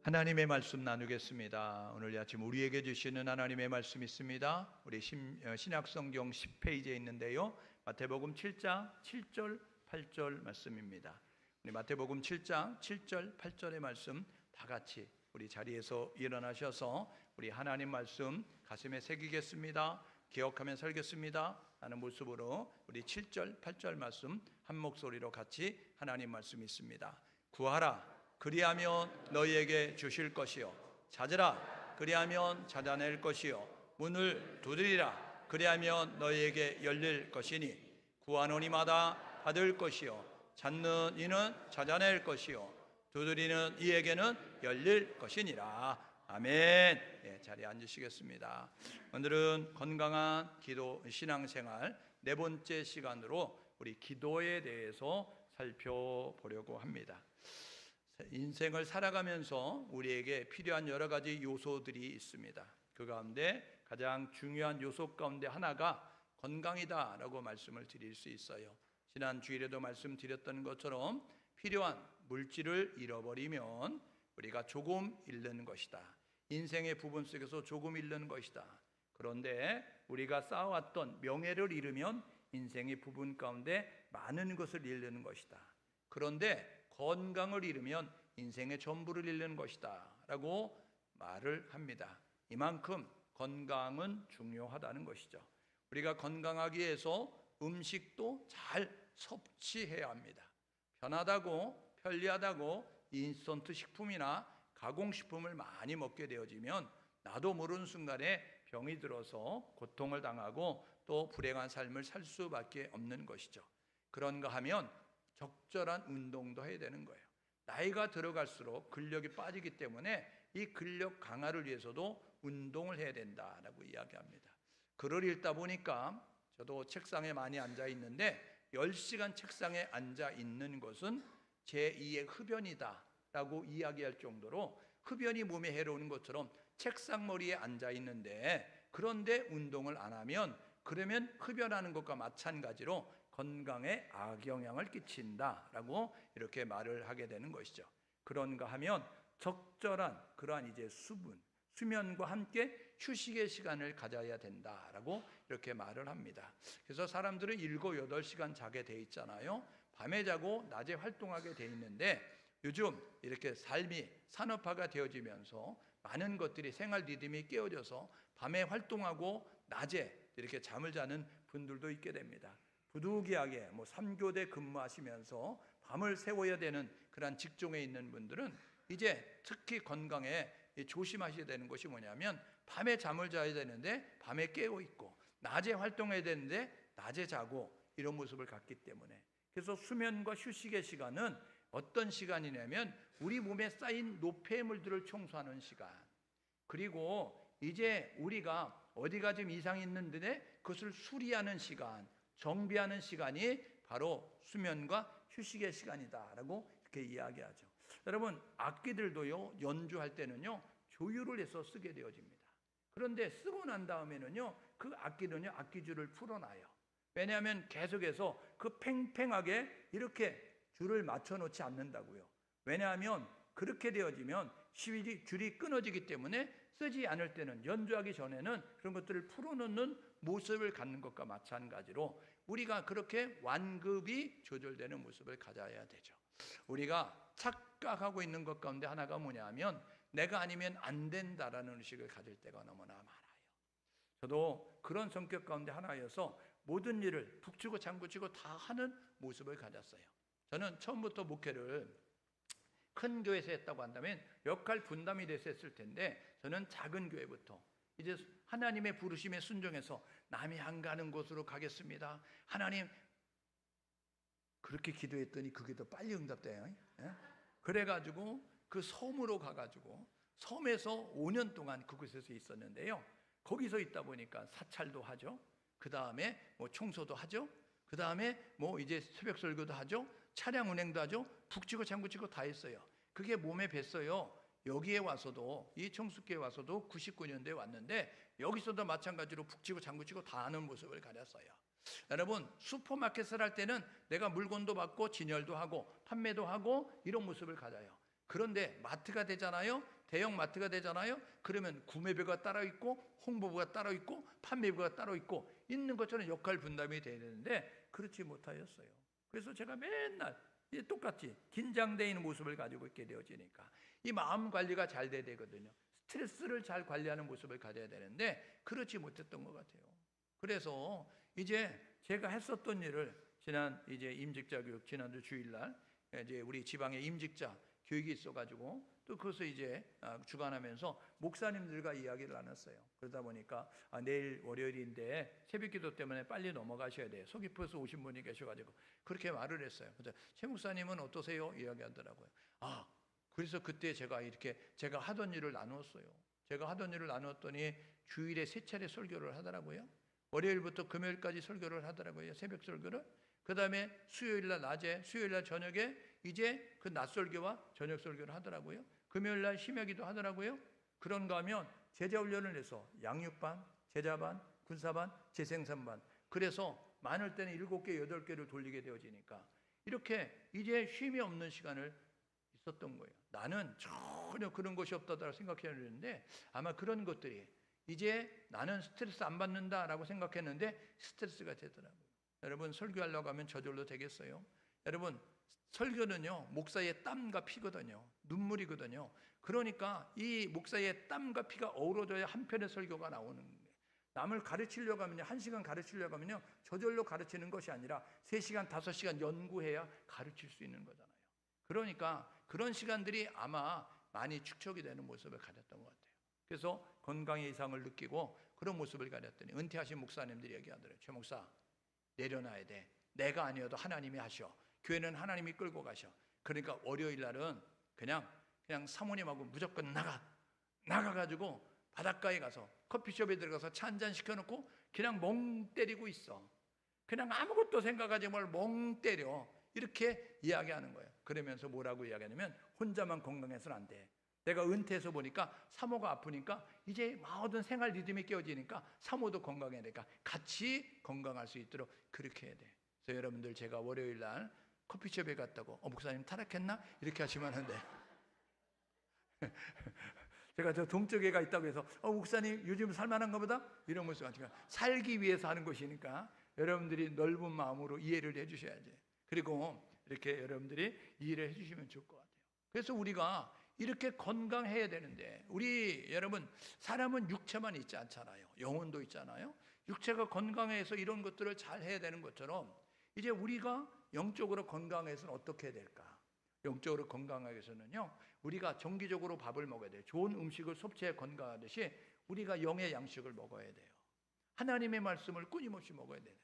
하나님의 말씀 나누겠습니다. 오늘 아침 우리에게 주시는 하나님의 말씀 있습니다. 우리 신약성경 10페이지에 있는데요, 마태복음 7장 7절 8절 말씀입니다. 우리 마태복음 7장 7절 8절의 말씀 다 같이 우리 자리에서 일어나셔서 우리 하나님 말씀 가슴에 새기겠습니다. 기억하며 살겠습니다 하는 모습으로 우리 7절 8절 말씀 한 목소리로 같이 하나님 말씀 있습니다. 구하라 그리하면 너희에게 주실 것이요, 찾으라 그리하면 찾아낼 것이요, 문을 두드리라 그리하면 너희에게 열릴 것이니 구하는 이마다 받을 것이요, 찾는 이는 찾아낼 것이요, 두드리는 이에게는 열릴 것이니라. 아멘. 자리에 앉으시겠습니다. 오늘은 건강한 기도 신앙생활 네 번째 시간으로 우리 기도에 대해서 살펴보려고 합니다. 인생을 살아가면서 우리에게 필요한 여러 가지 요소들이 있습니다. 그 가운데 가장 중요한 요소 가운데 하나가 건강이다라고 말씀을 드릴 수 있어요. 지난 주일에도 말씀드렸던 것처럼 필요한 물질을 잃어버리면 우리가 조금 잃는 것이다. 인생의 부분 속에서 조금 잃는 것이다. 그런데 우리가 쌓아왔던 명예를 잃으면 인생의 부분 가운데 많은 것을 잃는 것이다. 그런데 건강을 잃으면 인생의 전부를 잃는 것이다 라고 말을 합니다. 이만큼 건강은 중요하다는 것이죠. 우리가 건강하기 위해서 음식도 잘 섭취해야 합니다. 편하다고 편리하다고 인스턴트 식품이나 가공식품을 많이 먹게 되어지면 나도 모르는 순간에 병이 들어서 고통을 당하고 또 불행한 삶을 살 수밖에 없는 것이죠. 그런가 하면 적절한 운동도 해야 되는 거예요. 나이가 들어갈수록 근력이 빠지기 때문에 이 근력 강화를 위해서도 운동을 해야 된다라고 이야기합니다. 글을 읽다 보니까 저도 책상에 많이 앉아 있는데 10시간 책상에 앉아 있는 것은 제2의 흡연이다라고 이야기할 정도로 흡연이 몸에 해로운 것처럼 책상머리에 앉아 있는데, 그런데 운동을 안 하면 그러면 흡연하는 것과 마찬가지로 건강에 악영향을 끼친다라고 이렇게 말을 하게 되는 것이죠. 그런가 하면 적절한 그러한 이제 수면과 함께 휴식의 시간을 가져야 된다라고 이렇게 말을 합니다. 그래서 사람들은 7, 8시간 자게 돼 있잖아요. 밤에 자고 낮에 활동하게 돼 있는데 요즘 이렇게 삶이 산업화가 되어지면서 많은 것들이 생활 리듬이 깨어져서 밤에 활동하고 낮에 이렇게 잠을 자는 분들도 있게 됩니다. 부득이하게 3교대 근무하시면서 밤을 새워야 되는 그런 직종에 있는 분들은 이제 특히 건강에 조심하셔야 되는 것이 뭐냐면, 밤에 잠을 자야 되는데 밤에 깨어 있고 낮에 활동해야 되는데 낮에 자고 이런 모습을 갖기 때문에, 그래서 수면과 휴식의 시간은 어떤 시간이냐면 우리 몸에 쌓인 노폐물들을 청소하는 시간, 그리고 이제 우리가 어디가 좀 이상이 있는데 그것을 수리하는 시간, 정비하는 시간이 바로 수면과 휴식의 시간이다라고 이렇게 이야기하죠. 여러분, 악기들도요, 연주할 때는요 조율을 해서 쓰게 되어집니다. 그런데 쓰고 난 다음에는요 그 악기는요 악기줄을 풀어놔요. 왜냐하면 계속해서 그 팽팽하게 이렇게 줄을 맞춰 놓지 않는다고요. 왜냐하면 그렇게 되어지면 줄이 끊어지기 때문에 쓰지 않을 때는, 연주하기 전에는 그런 것들을 풀어놓는 모습을 갖는 것과 마찬가지로 우리가 그렇게 완급이 조절되는 모습을 가져야 되죠. 우리가 착각하고 있는 것 가운데 하나가 뭐냐면 내가 아니면 안 된다라는 의식을 가질 때가 너무나 많아요. 저도 그런 성격 가운데 하나여서 모든 일을 북치고 장구치고 다 하는 모습을 가졌어요. 저는 처음부터 목회를 큰 교회에서 했다고 한다면 역할 분담이 돼서 했을 텐데, 저는 작은 교회부터 이제 하나님의 부르심에 순종해서 남이 안 가는 곳으로 가겠습니다. 하나님, 그렇게 기도했더니 그게 더 빨리 응답돼요. 그래가지고 그 섬으로 가가지고 섬에서 5년 동안 그곳에서 있었는데요, 거기서 있다 보니까 사찰도 하죠. 그 다음에 청소도 하죠. 그 다음에 이제 새벽 설교도 하죠. 차량 운행도 하죠. 북치고 장구치고 다 했어요. 그게 몸에 뱄어요. 여기에 와서도, 이 청숙교에 와서도 99년도에 왔는데 여기서도 마찬가지로 북치고 장구치고 다 하는 모습을 가졌어요. 여러분, 슈퍼마켓을 할 때는 내가 물건도 받고 진열도 하고 판매도 하고 이런 모습을 가져요. 그런데 마트가 되잖아요. 대형 마트가 되잖아요. 그러면 구매부가 따로 있고 홍보부가 따로 있고 판매부가 따로 있고 있는 것처럼 역할 분담이 돼야 되는데 그렇지 못하였어요. 그래서 제가 맨날 똑같이 긴장되어 있는 모습을 가지고 있게 되어지니까 이 마음 관리가 잘 돼야 되거든요. 스트레스를 잘 관리하는 모습을 가져야 되는데 그렇지 못했던 것 같아요. 그래서 이제 제가 했었던 일을 지난 이제 임직자 교육 지난주 주일날 이제 우리 지방에 임직자 교육이 있어가지고 또 그것을 이제 주관하면서 목사님들과 이야기를 나눴어요. 그러다 보니까 내일 월요일인데 새벽기도 때문에 빨리 넘어가셔야 돼요. 서귀포에서 오신 분이 계셔가지고 그렇게 말을 했어요. 그래서 최 목사님은 어떠세요? 이야기하더라고요. 그래서 그때 제가 하던 일을 나누었어요. 제가 하던 일을 나누었더니 주일에 3차례 설교를 하더라고요. 월요일부터 금요일까지 설교를 하더라고요. 새벽 설교를. 그 다음에 수요일날 낮에, 수요일날 저녁에 이제 그 낮 설교와 저녁 설교를 하더라고요. 금요일날 심야기도 하더라고요. 그런가 하면 제자 훈련을 해서 양육반, 제자반, 군사반, 재생산반. 그래서 많을 때는 7개, 8개를 돌리게 되어지니까 이렇게 이제 쉼이 없는 시간을 있었던 거예요. 나는 전혀 그런 것이 없다고 생각했는데 아마 그런 것들이 이제 나는 스트레스 안 받는다라고 생각했는데 스트레스가 되더라고요. 여러분 설교하려고 하면 저절로 되겠어요? 여러분 설교는요 목사의 땀과 피거든요. 눈물이거든요. 그러니까 이 목사의 땀과 피가 어우러져야 한 편의 설교가 나오는 거예요. 남을 가르치려고 하면요 1시간 가르치려고 하면요 저절로 가르치는 것이 아니라 3시간 5시간 연구해야 가르칠 수 있는 거잖아요. 그러니까 그런 시간들이 아마 많이 축적이 되는 모습을 가졌던 것 같아요. 그래서 건강의 이상을 느끼고 그런 모습을 가졌더니 은퇴하신 목사님들이 얘기하더래요. 최 목사 내려놔야 돼. 내가 아니어도 하나님이 하셔. 교회는 하나님이 끌고 가셔. 그러니까 월요일 날은 그냥 사모님하고 무조건 나가가지고 바닷가에 가서 커피숍에 들어가서 차 한잔 시켜놓고 그냥 멍 때리고 있어. 그냥 아무것도 생각하지 말고 멍 때려. 이렇게 이야기하는 거예요. 그러면서 뭐라고 이야기하냐면 혼자만 건강해서는 안 돼. 내가 은퇴해서 보니까 사모가 아프니까 이제 모든 생활 리듬이 깨어지니까 사모도 건강해야 되니까 같이 건강할 수 있도록 그렇게 해야 돼. 그래서 여러분들 제가 월요일 날 커피숍에 갔다고 목사님 타락했나? 이렇게 하시면 안 돼. 제가 저 동쪽에 가 있다고 해서 목사님 요즘 살만한가 보다? 이런 모습 아니까 살기 위해서 하는 것이니까 여러분들이 넓은 마음으로 이해를 해 주셔야지. 그리고 이렇게 여러분들이 이해를 해 주시면 좋을 것 같아요. 그래서 우리가 이렇게 건강해야 되는데 우리 여러분 사람은 육체만 있지 않잖아요. 영혼도 있잖아요. 육체가 건강해서 이런 것들을 잘 해야 되는 것처럼 이제 우리가 영적으로 건강해서는 어떻게 해야 될까? 영적으로 건강하기 위해서는요 우리가 정기적으로 밥을 먹어야 돼요. 좋은 음식을 섭취해 건강하듯이 우리가 영의 양식을 먹어야 돼요. 하나님의 말씀을 끊임없이 먹어야 돼요.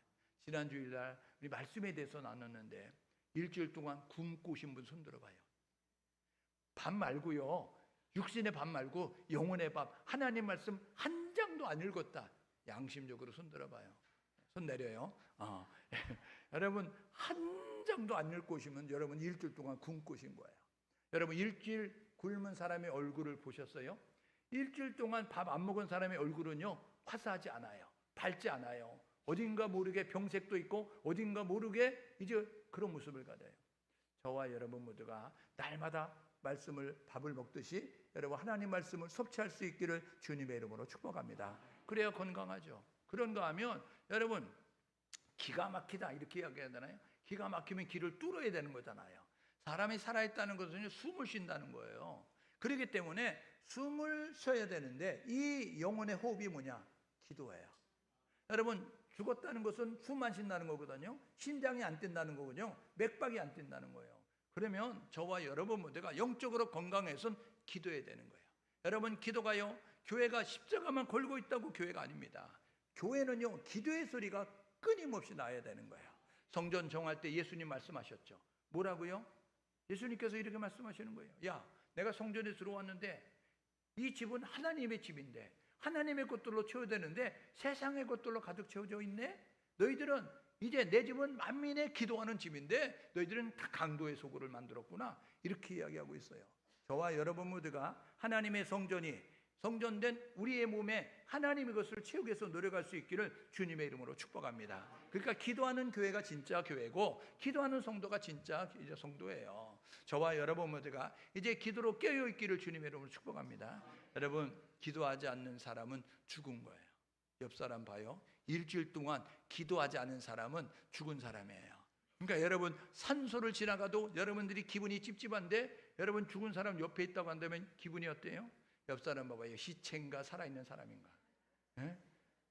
지난주일날 우리 말씀에 대해서 나눴는데 일주일 동안 굶고 오신 분 손 들어봐요. 밥 말고요 육신의 밥 말고 영혼의 밥 하나님 말씀 한 장도 안 읽었다. 양심적으로 손 들어봐요. 손 내려요. 여러분 한 장도 안 읽고 오시면 여러분 일주일 동안 굶고 오신 거예요. 여러분 일주일 굶은 사람의 얼굴을 보셨어요? 일주일 동안 밥 안 먹은 사람의 얼굴은요 화사하지 않아요. 밝지 않아요. 어딘가 모르게 병색도 있고 어딘가 모르게 이제 그런 모습을 가져요. 저와 여러분 모두가 날마다 말씀을 밥을 먹듯이 여러분 하나님 말씀을 섭취할 수 있기를 주님의 이름으로 축복합니다. 그래야 건강하죠. 그런가 하면 여러분 기가 막히다 이렇게 이야기해야 되나요? 기가 막히면 길을 뚫어야 되는 거잖아요. 사람이 살아있다는 것은 숨을 쉰다는 거예요. 그렇기 때문에 숨을 쉬어야 되는데 이 영혼의 호흡이 뭐냐? 기도예요. 여러분 죽었다는 것은 숨 안 쉰다는 거거든요. 심장이 안 뛴다는 거군요. 맥박이 안 뛴다는 거예요. 그러면 저와 여러분 모두가 영적으로 건강해서는 기도해야 되는 거예요. 여러분 기도가요 교회가 십자가만 걸고 있다고 교회가 아닙니다. 교회는요 기도의 소리가 끊임없이 나야 되는 거예요. 성전 정할 때 예수님 말씀하셨죠. 뭐라고요? 예수님께서 이렇게 말씀하시는 거예요. 야 내가 성전에 들어왔는데 이 집은 하나님의 집인데 하나님의 것들로 채워야 되는데 세상의 것들로 가득 채워져 있네. 너희들은 이제 내 집은 만민의 기도하는 집인데 너희들은 다 강도의 소굴을 만들었구나. 이렇게 이야기하고 있어요. 저와 여러분 모두가 하나님의 성전이 성전된 우리의 몸에 하나님의 것을 채우기 위해서 노력할 수 있기를 주님의 이름으로 축복합니다. 그러니까 기도하는 교회가 진짜 교회고 기도하는 성도가 진짜 이제 성도예요. 저와 여러분 모두가 이제 기도로 깨어있기를 주님의 이름으로 축복합니다. 여러분, 기도하지 않는 사람은 죽은 거예요. 옆 사람 봐요. 일주일 동안 기도하지 않은 사람은 죽은 사람이에요. 그러니까 여러분, 산소를 지나가도 여러분들이 기분이 찝찝한데 여러분 죽은 사람 옆에 있다고 한다면 기분이 어때요? 옆 사람 봐봐요. 시체인가 살아있는 사람인가? 예?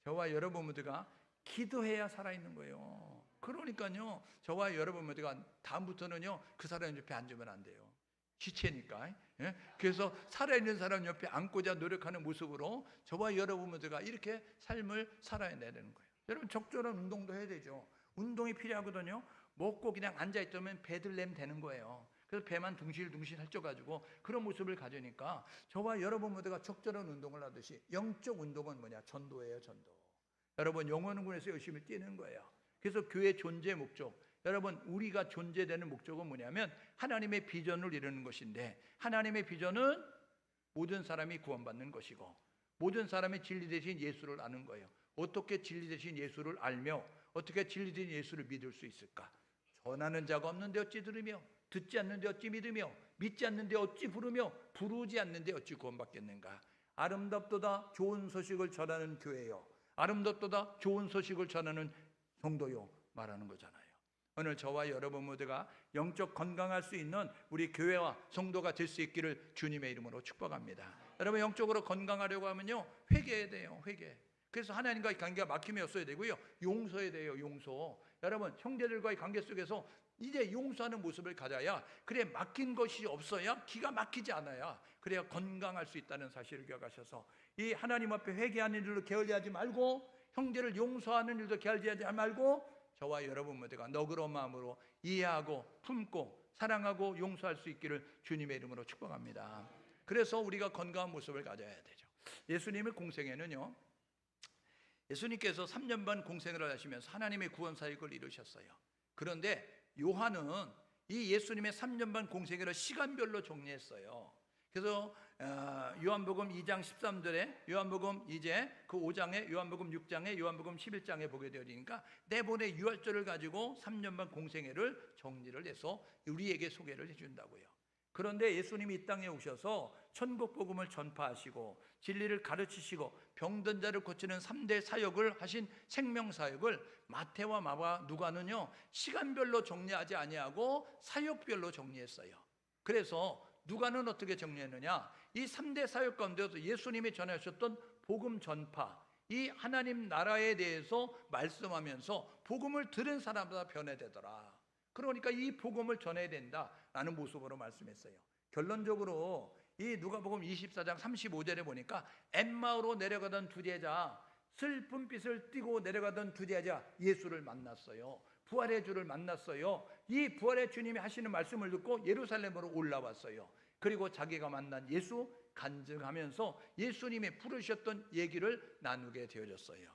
저와 여러분 모두가 기도해야 살아있는 거예요. 그러니까요, 저와 여러분 모두가 다음부터는요 그 사람 옆에 앉으면 안 돼요. 시체니까. 예? 그래서 살아있는 사람 옆에 앉고자 노력하는 모습으로 저와 여러분 모두가 이렇게 삶을 살아야 되는 거예요. 여러분, 적절한 운동도 해야 되죠. 운동이 필요하거든요. 먹고 그냥 앉아있다면 배들냄 되는 거예요. 그래서 배만 둥실둥실 펼쳐가지고 그런 모습을 가지니까 저와 여러분 모두가 적절한 운동을 하듯이 영적 운동은 뭐냐? 전도예요. 전도. 여러분, 영혼군에서 열심히 뛰는 거예요. 그래서 교회 존재 목적, 여러분, 우리가 존재되는 목적은 뭐냐면 하나님의 비전을 이루는 것인데, 하나님의 비전은 모든 사람이 구원받는 것이고 모든 사람이 진리 되신 예수를 아는 거예요. 어떻게 진리 되신 예수를 알며 어떻게 진리 되신 예수를 믿을 수 있을까? 전하는 자가 없는데 어찌 들으며, 듣지 않는데 어찌 믿으며, 믿지 않는데 어찌 부르며, 부르지 않는데 어찌 구원받겠는가? 아름답도다 좋은 소식을 전하는 교회요, 아름답도다 좋은 소식을 전하는 성도요 말하는 거잖아요. 오늘 저와 여러분 모두가 영적 건강할 수 있는 우리 교회와 성도가 될 수 있기를 주님의 이름으로 축복합니다. 여러분, 영적으로 건강하려고 하면요 회개해야 돼요. 회개. 그래서 하나님과의 관계가 막힘이 없어야 되고요, 용서해야 돼요. 용서. 여러분, 형제들과의 관계 속에서 이제 용서하는 모습을 가져야, 그래 막힌 것이 없어야, 기가 막히지 않아야, 그래야 건강할 수 있다는 사실을 기억하셔서 이 하나님 앞에 회개하는 일로 게을리하지 말고, 형제를 용서하는 일도 게을리하지 말고, 저와 여러분 모두가 너그러운 마음으로 이해하고 품고 사랑하고 용서할 수 있기를 주님의 이름으로 축복합니다. 그래서 우리가 건강한 모습을 가져야 되죠. 예수님의 공생애는요, 예수님께서 3년 반 공생을 하시면서 하나님의 구원 사역을 이루셨어요. 그런데 요한은 이 예수님의 3년 반 공생애를 시간별로 정리했어요. 그래서 요한복음 2장 13절에, 요한복음 이제 그 5장에, 요한복음 6장에, 요한복음 11장에 보게 되니까 내본의 유월절을 가지고 3년 반 공생애를 정리를 해서 우리에게 소개를 해준다고요. 그런데 예수님이 이 땅에 오셔서 천국 복음을 전파하시고 진리를 가르치시고 병든 자를 고치는 3대 사역을 하신 생명사역을 마태와 마가, 누가는요 시간별로 정리하지 아니하고 사역별로 정리했어요. 그래서 누가는 어떻게 정리했느냐? 이 3대 사역 가운데서 예수님이 전하셨던 복음 전파, 이 하나님 나라에 대해서 말씀하면서 복음을 들은 사람마다 변해되더라. 그러니까 이 복음을 전해야 된다라는 모습으로 말씀했어요. 결론적으로 이 누가복음 24장 35절에 보니까 엠마오로 내려가던 두 제자, 슬픈 빛을 띠고 내려가던 두 제자 예수를 만났어요. 부활의 주를 만났어요. 이 부활의 주님이 하시는 말씀을 듣고 예루살렘으로 올라왔어요. 그리고 자기가 만난 예수 간증하면서 예수님이 부르셨던 얘기를 나누게 되어졌어요.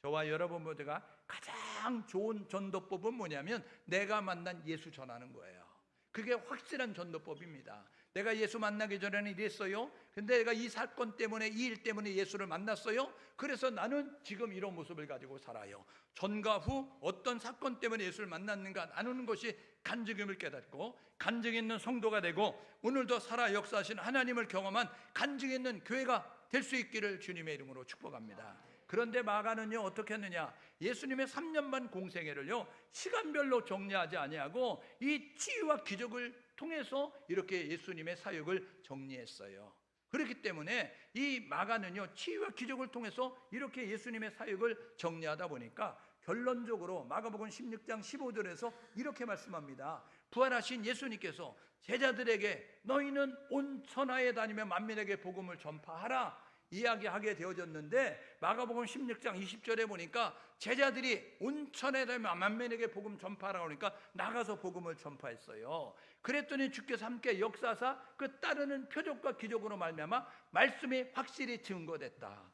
저와 여러분 모두가 가장 좋은 전도법은 뭐냐면 내가 만난 예수 전하는 거예요. 그게 확실한 전도법입니다. 내가 예수 만나기 전에는 이랬어요. 근데 내가 이 사건 때문에, 이 일 때문에 예수를 만났어요. 그래서 나는 지금 이런 모습을 가지고 살아요. 전과 후 어떤 사건 때문에 예수를 만났는가 나누는 것이 간증임을 깨닫고 간증 있는 성도가 되고 오늘도 살아 역사하신 하나님을 경험한 간증 있는 교회가 될 수 있기를 주님의 이름으로 축복합니다. 그런데 마가는요 어떻게 했느냐? 예수님의 3년 반 공생애를요 시간별로 정리하지 아니하고 이 치유와 기적을 통해서 이렇게 예수님의 사역을 정리했어요. 그렇기 때문에 이 마가는요 치유와 기적을 통해서 이렇게 예수님의 사역을 정리하다 보니까 결론적으로 마가복음 16장 15절에서 이렇게 말씀합니다. 부활하신 예수님께서 제자들에게 너희는 온 천하에 다니며 만민에게 복음을 전파하라 이야기하게 되어졌는데, 마가복음 16장 20절에 보니까 제자들이 온 천하에 다니며 만민에게 복음 전파하라고 하니까 나가서 복음을 전파했어요. 그랬더니 주께서 함께 역사하사 그 따르는 표적과 기적으로 말미암아 말씀이 확실히 증거됐다.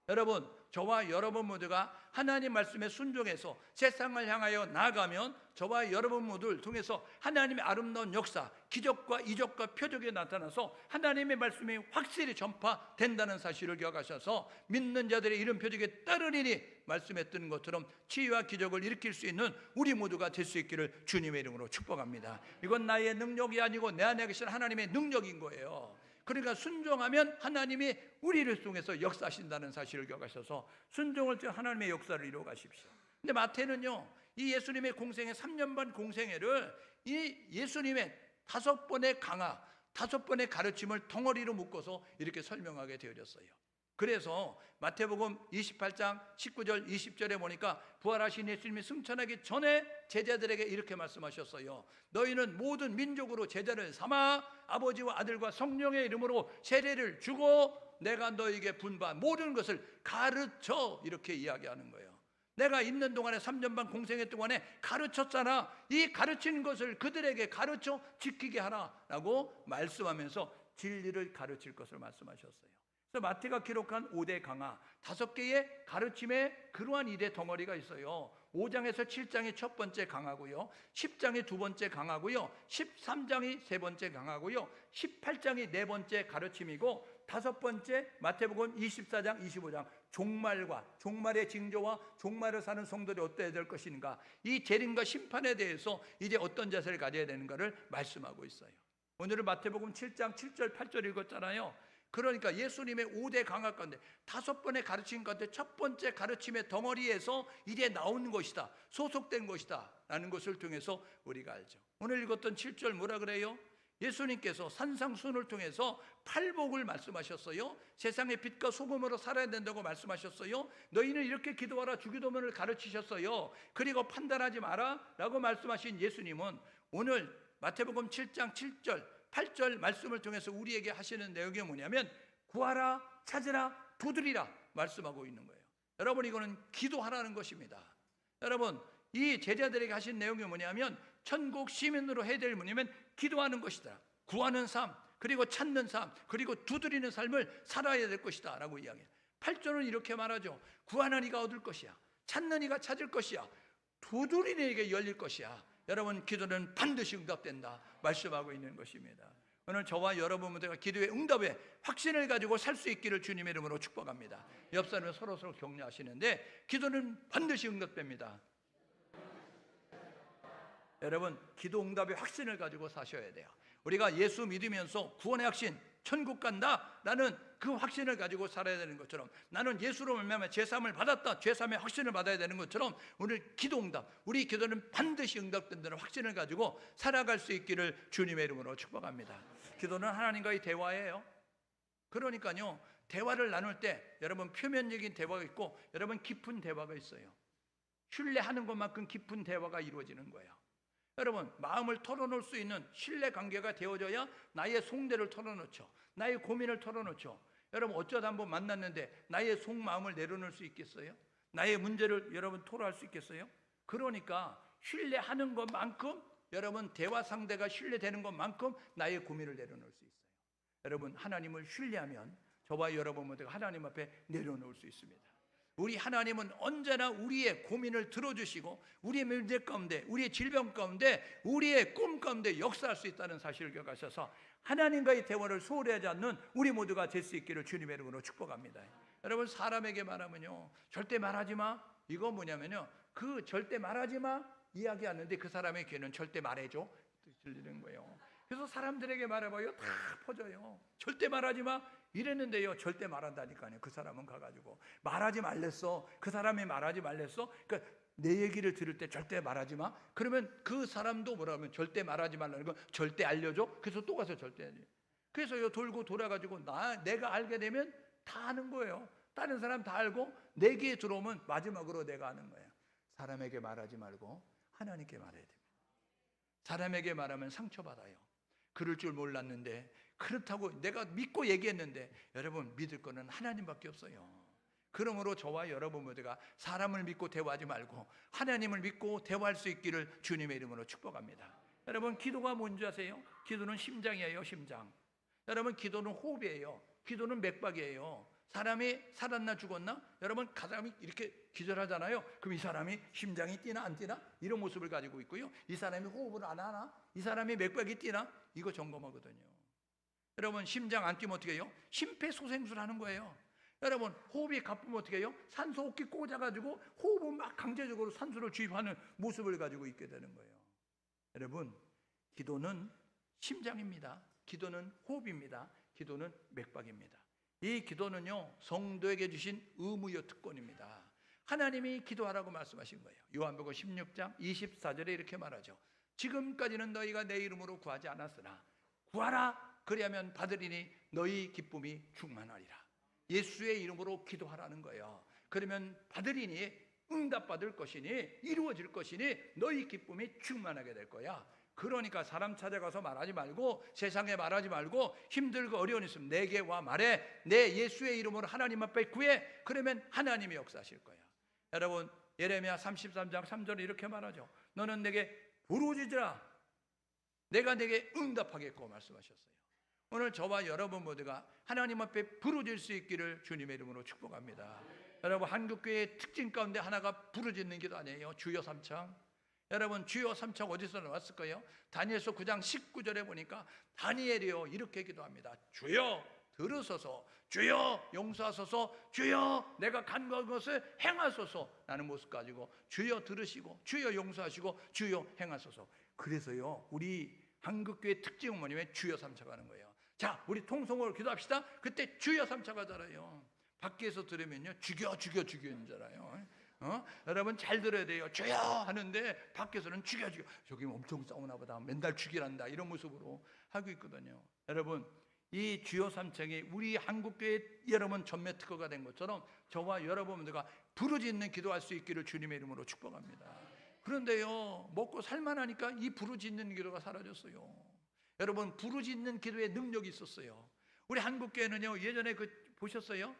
여러분, 저와 여러분 모두가 하나님 말씀에 순종해서 세상을 향하여 나아가면 저와 여러분 모두를 통해서 하나님의 아름다운 역사, 기적과 이적과 표적이 나타나서 하나님의 말씀이 확실히 전파된다는 사실을 기억하셔서 믿는 자들의 이런 표적에 따르리니 말씀했던 것처럼 치유와 기적을 일으킬 수 있는 우리 모두가 될 수 있기를 주님의 이름으로 축복합니다. 이건 나의 능력이 아니고 내 안에 계신 하나님의 능력인 거예요. 그러니까 순종하면 하나님이 우리를 통해서 역사하신다는 사실을 기억하셔서 순종을 통해 하나님의 역사를 이루어 가십시오. 근데 마태는요, 이 예수님의 공생애 3년 반 공생애를 이 예수님의 5번의 강화, 5번의 가르침을 덩어리로 묶어서 이렇게 설명하게 되어졌어요. 그래서 마태복음 28장 19절 20절에 보니까 부활하신 예수님이 승천하기 전에 제자들에게 이렇게 말씀하셨어요. 너희는 모든 민족으로 제자를 삼아 아버지와 아들과 성령의 이름으로 세례를 주고 내가 너희에게 분부한 모든 것을 가르쳐, 이렇게 이야기하는 거예요. 내가 있는 동안에 3년 반 공생애 동안에 가르쳤잖아. 이 가르친 것을 그들에게 가르쳐 지키게 하라라고 말씀하면서 진리를 가르칠 것을 말씀하셨어요. 그래서 마태가 기록한 5대 강화, 5개의 가르침의 그러한 2대 덩어리가 있어요. 5장에서 7장이 첫 번째 강화고요, 10장이 두 번째 강화고요, 13장이 세 번째 강화고요, 18장이 네 번째 가르침이고, 5번째 마태복음 24장 25장 종말의 징조와 종말을 사는 성도들이 어떠해야 될 것인가, 이 재림과 심판에 대해서 이제 어떤 자세를 가져야 되는가를 말씀하고 있어요. 오늘은 마태복음 7장 7절 8절 읽었잖아요. 그러니까 예수님의 5대 강화 가운데 5번의 가르침 가운데 첫 번째 가르침의 덩어리에서 이제 나온 것이다, 소속된 것이다 라는 것을 통해서 우리가 알죠. 오늘 읽었던 7절 뭐라 그래요? 예수님께서 산상순을 통해서 팔복을 말씀하셨어요. 세상의 빛과 소금으로 살아야 된다고 말씀하셨어요. 너희는 이렇게 기도하라, 주기도문을 가르치셨어요. 그리고 판단하지 마라 라고 말씀하신 예수님은 오늘 마태복음 7장 7절 8절 말씀을 통해서 우리에게 하시는 내용이 뭐냐면 구하라, 찾으라, 두드리라 말씀하고 있는 거예요. 여러분, 이거는 기도하라는 것입니다. 여러분, 이 제자들에게 하신 내용이 뭐냐면 천국 시민으로 해야 될 뭐냐면 기도하는 것이다, 구하는 삶, 그리고 찾는 삶, 그리고 두드리는 삶을 살아야 될 것이다 라고 이야기해요. 8절은 이렇게 말하죠. 구하는 이가 얻을 것이야, 찾는 이가 찾을 것이야, 두드리는 이에게 열릴 것이야. 여러분, 기도는 반드시 응답된다 말씀하고 있는 것입니다. 오늘 저와 여러분 모두가 기도의 응답에 확신을 가지고 살 수 있기를 주님의 이름으로 축복합니다. 옆 사람은 서로 격려하시는데 기도는 반드시 응답됩니다. 여러분, 기도 응답의 확신을 가지고 사셔야 돼요. 우리가 예수 믿으면서 구원의 확신, 천국 간다라는 그 확신을 가지고 살아야 되는 것처럼, 나는 예수로 말미암아 제사함을 받았다, 제사함의 확신을 받아야 되는 것처럼 오늘 기도 응답, 우리 기도는 반드시 응답된다는 확신을 가지고 살아갈 수 있기를 주님의 이름으로 축복합니다. 기도는 하나님과의 대화예요. 그러니까요, 대화를 나눌 때 여러분 표면적인 대화가 있고 여러분 깊은 대화가 있어요. 신뢰하는 것만큼 깊은 대화가 이루어지는 거예요. 여러분, 마음을 털어놓을 수 있는 신뢰 관계가 되어져야 나의 속내를 털어놓죠. 나의 고민을 털어놓죠. 여러분, 어쩌다 한번 만났는데 나의 속마음을 내려놓을 수 있겠어요? 나의 문제를 여러분 토로할 수 있겠어요? 그러니까 신뢰하는 것만큼, 여러분 대화 상대가 신뢰되는 것만큼 나의 고민을 내려놓을 수 있어요. 여러분, 하나님을 신뢰하면 저와 여러분 모두가 하나님 앞에 내려놓을 수 있습니다. 우리 하나님은 언제나 우리의 고민을 들어주시고 우리의 문제 가운데, 우리의 질병 가운데, 우리의 꿈 가운데 역사할 수 있다는 사실을 기억하셔서 하나님과의 대화를 소홀히 하지 않는 우리 모두가 될 수 있기를 주님의 이름으로 축복합니다. 여러분, 사람에게 말하면요 절대 말하지 마, 이거 뭐냐면요 그 절대 말하지 마 이야기하는데 그 사람의 귀에는 절대 말해줘 들리는 거예요. 그래서 사람들에게 말해봐요, 다 퍼져요. 절대 말하지 마 이랬는데요 절대 말한다니까요. 그 사람은 가가지고 말하지 말랬어, 그 사람이 말하지 말랬어. 그러니까 내 얘기를 들을 때 절대 말하지 마, 그러면 그 사람도 뭐라 하면 절대 말하지 말라는 건 절대 알려줘. 그래서 또 가서 절대 알려. 그래서 돌고 돌아가지고 내가 알게 되면 다 아는 거예요. 다른 사람 다 알고 내 귀에 들어오면 마지막으로 내가 아는 거예요. 사람에게 말하지 말고 하나님께 말해야 됩니다. 사람에게 말하면 상처받아요. 그럴 줄 몰랐는데, 그렇다고 내가 믿고 얘기했는데, 여러분 믿을 거는 하나님밖에 없어요. 그러므로 저와 여러분 모두가 사람을 믿고 대화하지 말고 하나님을 믿고 대화할 수 있기를 주님의 이름으로 축복합니다. 여러분, 기도가 뭔지 아세요? 기도는 심장이에요. 심장. 여러분, 기도는 호흡이에요. 기도는 맥박이에요. 사람이 살았나 죽었나? 여러분, 사람이 이렇게 기절하잖아요. 그럼 이 사람이 심장이 뛰나 안 뛰나? 이런 모습을 가지고 있고요. 이 사람이 호흡을 안 하나? 이 사람이 맥박이 뛰나? 이거 점검하거든요. 여러분, 심장 안 뛰면 어떻게 해요? 심폐소생술 하는 거예요. 여러분, 호흡이 가쁘면 어떻게 해요? 산소 호흡기 꽂아가지고 호흡을 막 강제적으로 산소를 주입하는 모습을 가지고 있게 되는 거예요. 여러분, 기도는 심장입니다. 기도는 호흡입니다. 기도는 맥박입니다. 이 기도는요, 성도에게 주신 의무요 특권입니다. 하나님이 기도하라고 말씀하신 거예요. 요한복음 16장 24절에 이렇게 말하죠. 지금까지는 너희가 내 이름으로 구하지 않았으나 구하라, 그리하면 받으리니 너희 기쁨이 충만하리라. 예수의 이름으로 기도하라는 거예요. 그러면 받으리니 응답받을 것이니 이루어질 것이니 너희 기쁨이 충만하게 될 거야. 그러니까 사람 찾아가서 말하지 말고, 세상에 말하지 말고, 힘들고 어려운 일 있으면 내게 와 말해. 내 예수의 이름으로 하나님 앞에 구해. 그러면 하나님이 역사하실 거야. 여러분, 예레미야 33장 3절에 이렇게 말하죠. 너는 내게 부르짖으라, 내가 내게 응답하겠고 말씀하셨어요. 오늘 저와 여러분 모두가 하나님 앞에 부르짖을 수 있기를 주님의 이름으로 축복합니다. 여러분, 한국교회의 특징 가운데 하나가 부르짖는 기도 아니에요? 주여 삼창. 여러분, 주여 삼창 어디서 나왔을 거예요? 다니엘서 9장 19절에 보니까 다니엘이요 이렇게 기도합니다. 주여 들으소서, 주여 용서하소서, 주여 내가 간구한 것을 행하소서. 라는 모습 가지고 주여 들으시고 주여 용서하시고 주여 행하소서. 그래서요, 우리 한국교회 특징은 뭐냐면 주여 삼차가 하는 거예요. 자, 우리 통성으로 기도합시다. 그때 주여 삼차가 하잖아요. 밖에서 들으면요, 죽여 있는 줄 알아요. 여러분 잘 들어야 돼요. 주여 하는데 밖에서는 죽여. 저기 엄청 싸우나 보다, 맨날 죽이란다, 이런 모습으로 하고 있거든요. 여러분, 이 주여 삼창이 우리 한국교회 여러분 전매 특허가 된 것처럼 저와 여러분들과 부르짖는 기도할 수 있기를 주님의 이름으로 축복합니다. 그런데요, 먹고 살만하니까 이 부르짖는 기도가 사라졌어요. 여러분, 부르짖는 기도에 능력이 있었어요. 우리 한국교회는요, 예전에 보셨어요?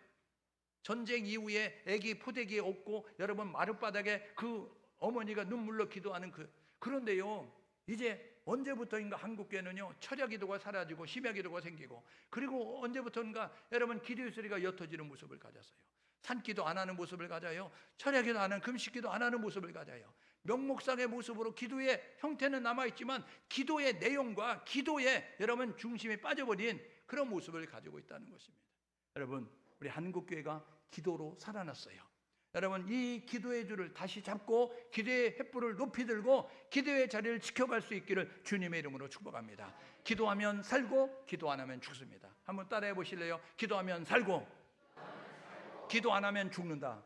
전쟁 이후에 아기 포대기에 업고 여러분 마룻바닥에 그 어머니가 눈물로 기도하는 그런데요, 이제 언제부터인가 한국교회는요, 철야 기도가 사라지고 심야 기도가 생기고, 그리고 언제부터인가 여러분 기도의 소리가 옅어지는 모습을 가졌어요. 산기도 안 하는 모습을 가져요. 철야 기도 안 하는, 금식기도 안 하는 모습을 가져요. 명목상의 모습으로 기도의 형태는 남아있지만 기도의 내용과 기도의 여러분 중심이 빠져버린 그런 모습을 가지고 있다는 것입니다. 여러분, 우리 한국교회가 기도로 살아났어요. 여러분, 이 기도의 줄을 다시 잡고 기도의 횃불을 높이 들고 기도의 자리를 지켜갈 수 있기를 주님의 이름으로 축복합니다. 기도하면 살고 기도 안 하면 죽습니다. 한번 따라해 보실래요? 기도하면 살고 기도 안 하면 죽는다.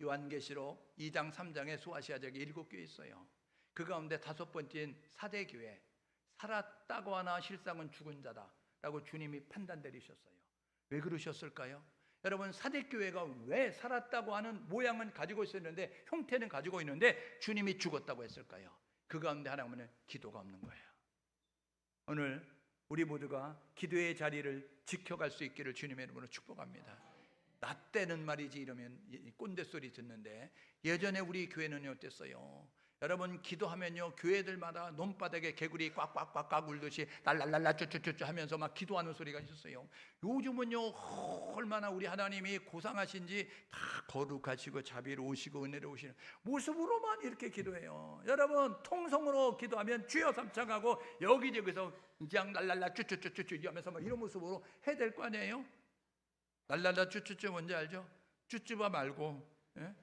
요한계시록 2장 3장에 소아시아 지역에 7교회 있어요. 그 가운데 5번째인 사대교회, 살았다고 하나 실상은 죽은 자다 라고 주님이 판단 내리셨어요. 왜 그러셨을까요? 여러분, 사대교회가 왜 살았다고 하는 모양은 가지고 있었는데, 형태는 가지고 있는데 주님이 죽었다고 했을까요? 그 가운데 하나는 기도가 없는 거예요. 오늘 우리 모두가 기도의 자리를 지켜갈 수 있기를 주님의 이름으로 축복합니다. 나 때는 말이지 이러면 꼰대 소리 듣는데, 예전에 우리 교회는 어땠어요? 여러분, 기도하면요, 교회들마다 논바닥에 개구리 꽉꽉꽉꽉 울듯이 랄랄랄라 쭈쭈쭈쭈 하면서 막 기도하는 소리가 있었어요. 요즘은요, 얼마나 우리 하나님이 고상하신지 다 거룩하시고 자비로우시고 은혜로우시는 모습으로만 이렇게 기도해요. 여러분, 통성으로 기도하면 주여 삼창하고 여기저기서 그냥 랄랄라 쭈쭈쭈쭈쭈 하면서 막 이런 모습으로 해야 될 거 아니에요? 랄랄라 쭈쭈쭈 뭔지 알죠? 쭈쭈바 말고, 예?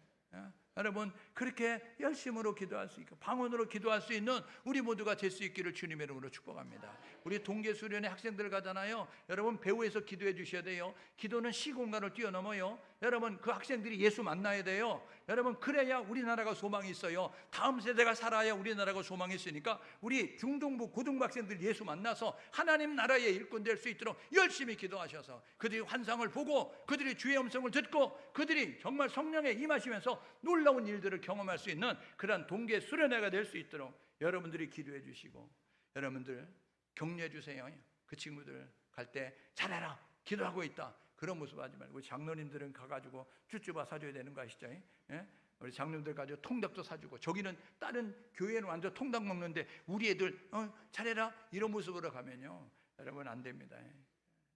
여러분, 그렇게 열심으로 기도할 수 있고 방언으로 기도할 수 있는 우리 모두가 될 수 있기를 주님의 이름으로 축복합니다. 우리 동계수련회 학생들 가잖아요. 여러분, 배후에서 기도해 주셔야 돼요. 기도는 시공간을 뛰어넘어요. 여러분, 그 학생들이 예수 만나야 돼요. 여러분, 그래야 우리나라가 소망이 있어요. 다음 세대가 살아야 우리나라가 소망이 있으니까 우리 중등부 고등부 학생들 예수 만나서 하나님 나라의 일꾼 될 수 있도록 열심히 기도하셔서 그들이 환상을 보고 그들이 주의 음성을 듣고 그들이 정말 성령에 임하시면서 놀라운 일들을 경험할 수 있는 그런 동계 수련회가 될 수 있도록 여러분들이 기도해 주시고, 여러분들 격려해 주세요. 그 친구들 갈 때 잘해라, 기도하고 있다, 그런 모습 하지 말고. 장로님들은 가가지고 쭈쭈바 사줘야 되는 거 아시죠? 예? 우리 장로님들 가지고 통닭도 사주고, 저기는 다른 교회는 완전 통닭 먹는데 우리 애들 잘해라 이런 모습으로 가면요, 여러분 안 됩니다.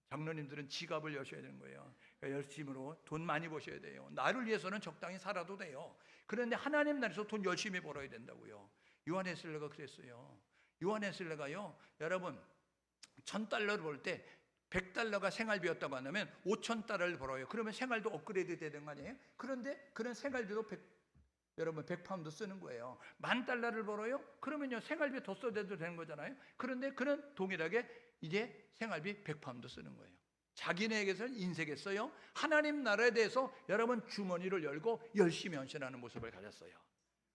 장로님들은 지갑을 여셔야 되는 거예요. 그러니까 열심으로 돈 많이 버셔야 돼요. 나를 위해서는 적당히 살아도 돼요. 그런데 하나님 나라에서 돈 열심히 벌어야 된다고요. 요한 웨슬레가 그랬어요. 요한 웨슬레가요, 여러분 1,000달러를 벌 때 100달러가 생활비였다고 하면 5,000달러를 벌어요. 그러면 생활도 업그레이드 되는 거 아니에요? 그런데 그런 생활비도 여러분 100파운드 쓰는 거예요. 10,000달러를 벌어요? 그러면요 생활비 더 써도 되는 거잖아요. 그런데 그는 동일하게 이제 생활비 100파운드 쓰는 거예요. 자기네에게서는 인색에 써요. 하나님 나라에 대해서 여러분 주머니를 열고 열심히 헌신하는 모습을 가졌어요.